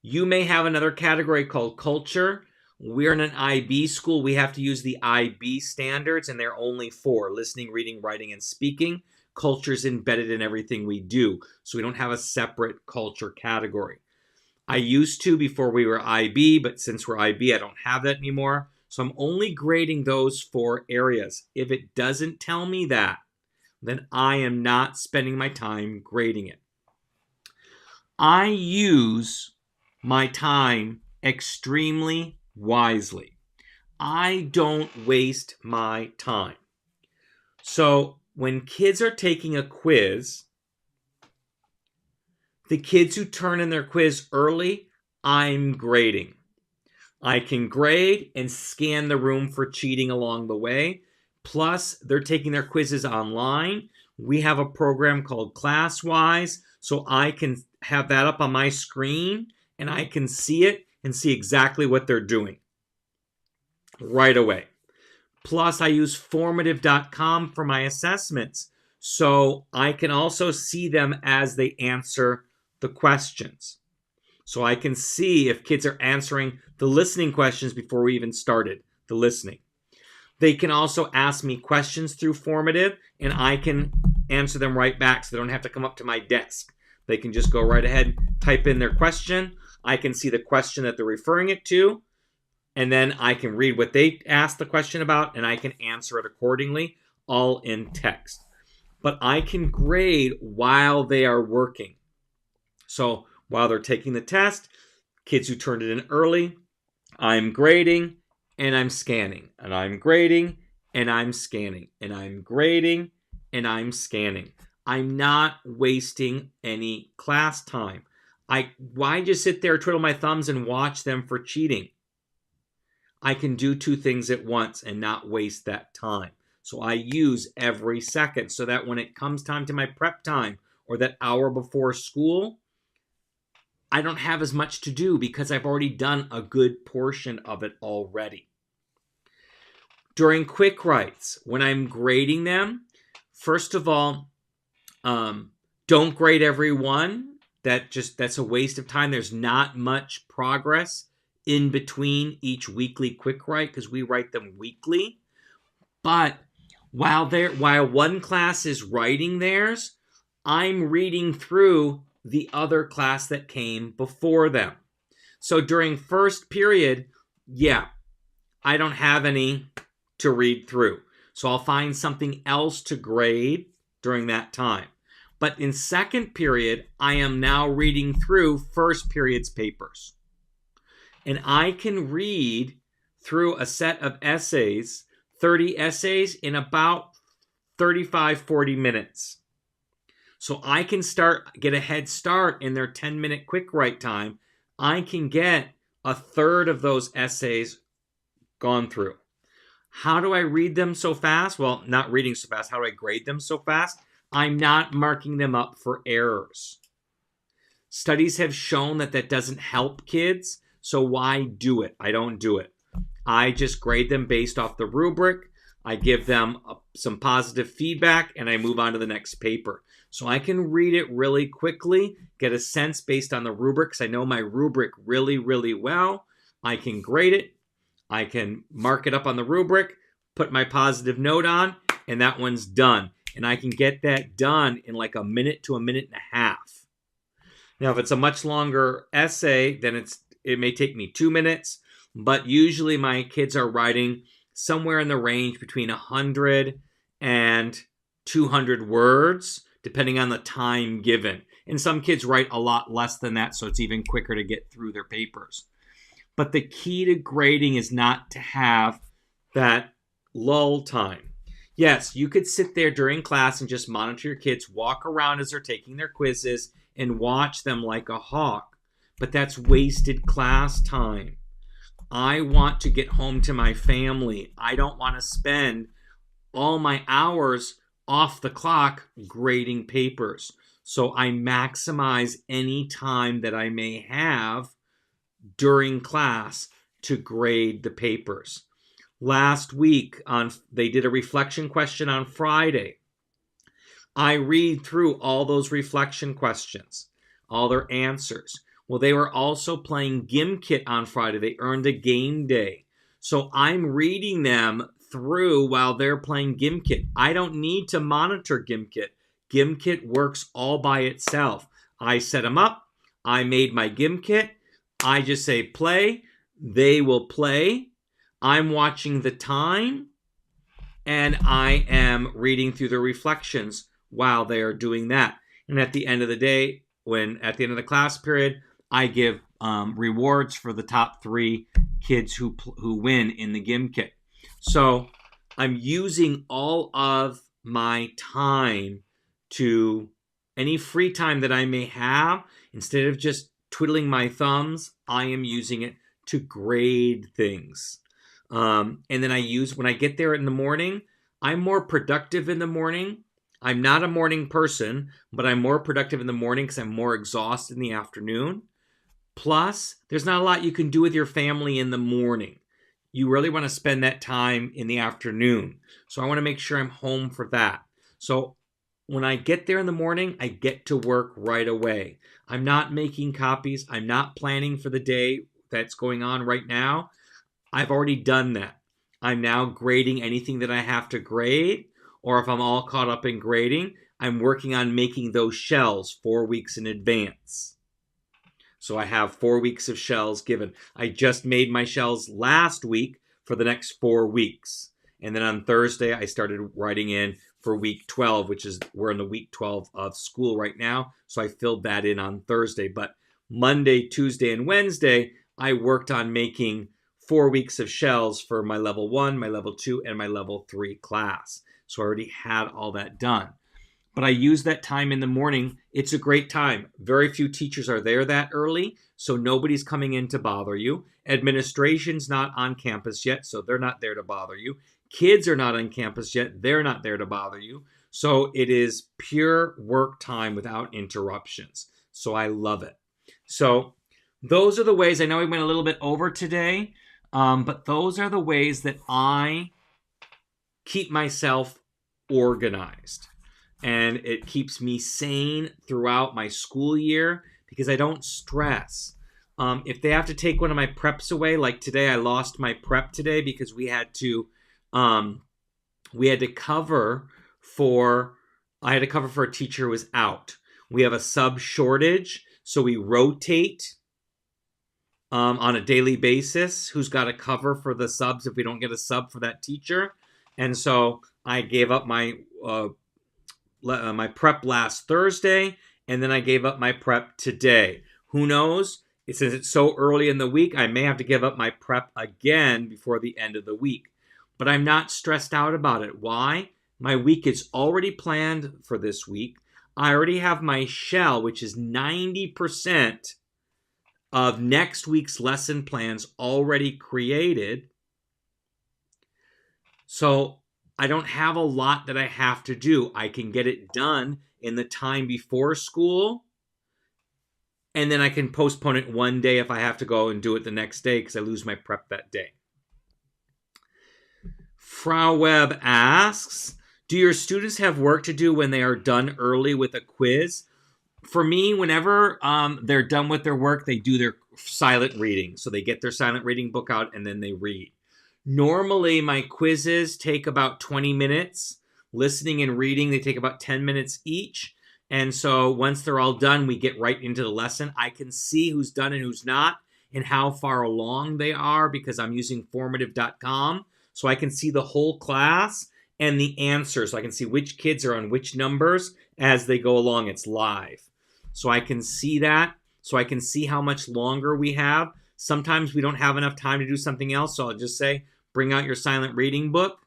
You may have another category called culture. We're in an IB school. We have to use the IB standards, and they're only 4: listening, reading, writing, and speaking. Culture is embedded in everything we do, so we don't have a separate culture category. I used to before we were IB, but since we're IB, I don't have that anymore. So I'm only grading those 4 areas. If it doesn't tell me that, then I am not spending my time grading it. I use my time extremely wisely. I don't waste my time. So when kids are taking a quiz, the kids who turn in their quiz early, I'm grading. I can grade and scan the room for cheating along the way. Plus, they're taking their quizzes online. We have a program called ClassWise, so I can have that up on my screen, and I can see it and see exactly what they're doing right away. Plus, I use formative.com for my assessments, so I can also see them as they answer the questions. So I can see if kids are answering the listening questions before we even started the listening. They can also ask me questions through formative, and I can answer them right back, so they don't have to come up to my desk. They can just go right ahead, type in their question. I can see the question that they're referring it to, and then I can read what they asked the question about, and I can answer it accordingly, all in text. But I can grade while they are working. So while they're taking the test, kids who turned it in early, I'm grading and I'm scanning. And I'm grading and I'm scanning. And I'm grading and I'm scanning. I'm not wasting any class time. Why just sit there, twiddle my thumbs, and watch them for cheating? I can do 2 things at once and not waste that time. So I use every second so that when it comes time to my prep time or that hour before school, I don't have as much to do because I've already done a good portion of it already. During quick writes, when I'm grading them, first of all, don't grade every one. That's a waste of time. There's not much progress in between each weekly quick write because we write them weekly. But while one class is writing theirs, I'm reading through the other class that came before them. So during first period, I don't have any to read through. So I'll find something else to grade during that time. But in second period, I am now reading through first period's papers. And I can read through a set of essays, 30 essays, in about 35, 40 minutes. So I can get a head start in their 10-minute quick write time. I can get a third of those essays gone through. How do I read them so fast? Well, not reading so fast. How do I grade them so fast? I'm not marking them up for errors. Studies have shown that that doesn't help kids, so why do it? I don't do it. I just grade them based off the rubric. I give them some positive feedback, and I move on to the next paper. So I can read it really quickly, get a sense based on the rubric, because I know my rubric really, really well. I can grade it. I can mark it up on the rubric, put my positive note on, and that one's done. And I can get that done in like a minute to a minute and a half. Now, if it's a much longer essay, then it may take me 2 minutes, but usually my kids are writing somewhere in the range between 100 and 200 words, depending on the time given. And some kids write a lot less than that, so it's even quicker to get through their papers. But the key to grading is not to have that lull time. Yes, you could sit there during class and just monitor your kids, walk around as they're taking their quizzes, and watch them like a hawk. But that's wasted class time. I want to get home to my family. I don't want to spend all my hours off the clock grading papers. So I maximize any time that I may have during class to grade the papers. Last week, they did a reflection question on Friday. I read through all those reflection questions, all their answers. Well, they were also playing Gimkit on Friday. They earned a game day. So I'm reading them through while they're playing Gimkit. I don't need to monitor Gimkit. Gimkit works all by itself. I set them up. I made my Gimkit. I just say play. They will play. I'm watching the time. And I am reading through the reflections while they are doing that. And at the end of the day, at the end of the class period, I give rewards for the top 3 kids who win in the Gimkit. So I'm using all of my time to any free time that I may have. Instead of just twiddling my thumbs, I am using it to grade things. And then when I get there in the morning, I'm more productive in the morning. I'm not a morning person, but I'm more productive in the morning because I'm more exhausted in the afternoon. Plus, there's not a lot you can do with your family in the morning. You really want to spend that time in the afternoon. So I want to make sure I'm home for that. So when I get there in the morning, I get to work right away. I'm not making copies. I'm not planning for the day that's going on right now. I've already done that. I'm now grading anything that I have to grade, or if I'm all caught up in grading, I'm working on making those shells 4 weeks in advance. So I have 4 weeks of shells given. I just made my shells last week for the next 4 weeks. And then on Thursday, I started writing in for week 12, we're in the week 12 of school right now. So I filled that in on Thursday. But Monday, Tuesday, and Wednesday, I worked on making 4 weeks of shells for my level 1, my level 2, and my level 3 class. So I already had all that done. But I use that time in the morning. It's a great time. Very few teachers are there that early, so nobody's coming in to bother you. Administration's not on campus yet, so they're not there to bother you. Kids are not on campus yet. They're not there to bother you. So it is pure work time without interruptions. So I love it. So those are the ways. I know we went a little bit over today, but those are the ways that I keep myself organized. And it keeps me sane throughout my school year because I don't stress. If they have to take one of my preps away, like today, I lost my prep today because we had to cover for a teacher who was out. We have a sub shortage, so we rotate on a daily basis who's got to cover for the subs if we don't get a sub for that teacher. And so I gave up my prep last Thursday, and then I gave up my prep today. Who knows? Since it's so early in the week, I may have to give up my prep again before the end of the week. But I'm not stressed out about it. Why? My week is already planned for this week. I already have my shell, which is 90% of next week's lesson plans already created. So I don't have a lot that I have to do. I can get it done in the time before school, and then I can postpone it one day if I have to go and do it the next day because I lose my prep that day. Frau Webb asks, do your students have work to do when they are done early with a quiz? For me, whenever they're done with their work, they do their silent reading. So they get their silent reading book out and then they read. Normally, my quizzes take about 20 minutes. Listening and reading, they take about 10 minutes each. And so once they're all done, we get right into the lesson. I can see who's done and who's not and how far along they are because I'm using formative.com. So I can see the whole class and the answers. So I can see which kids are on which numbers as they go along. It's live. So I can see that. So I can see how much longer we have. Sometimes we don't have enough time to do something else. So I'll just say, bring out your silent reading book.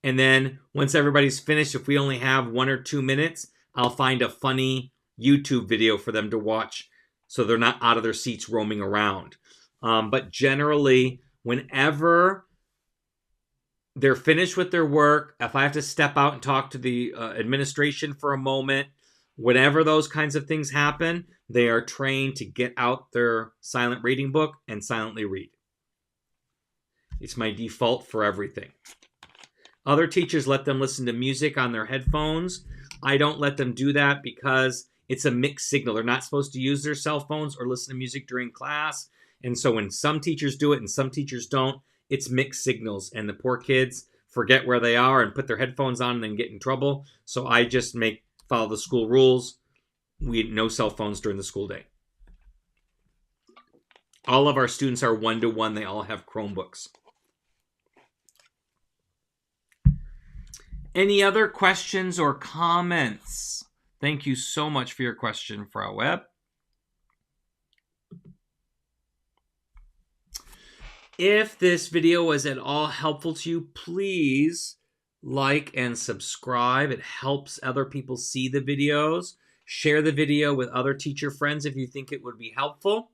And then once everybody's finished, if we only have 1 or 2 minutes, I'll find a funny YouTube video for them to watch so they're not out of their seats roaming around. But generally, whenever they're finished with their work, if I have to step out and talk to the administration for a moment, whenever those kinds of things happen, they are trained to get out their silent reading book and silently read. It's my default for everything. Other teachers let them listen to music on their headphones. I don't let them do that because it's a mixed signal. They're not supposed to use their cell phones or listen to music during class. And so when some teachers do it and some teachers don't, it's mixed signals. And the poor kids forget where they are and put their headphones on and then get in trouble. So I just follow the school rules. No cell phones during the school day. All of our students are 1-to-1. They all have Chromebooks. Any other questions or comments? Thank you so much for your question, Frau Webb. If this video was at all helpful to you, please like and subscribe. It helps other people see the videos. Share the video with other teacher friends if you think it would be helpful.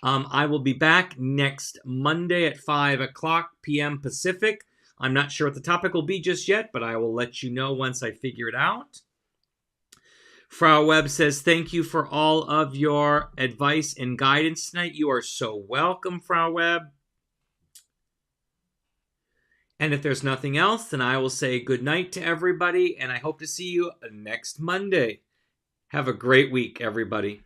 I will be back next Monday at 5 o'clock p.m. Pacific. I'm not sure what the topic will be just yet, but I will let you know once I figure it out. Frau Webb says, thank you for all of your advice and guidance tonight. You are so welcome, Frau Webb. And if there's nothing else, then I will say good night to everybody, and I hope to see you next Monday. Have a great week, everybody.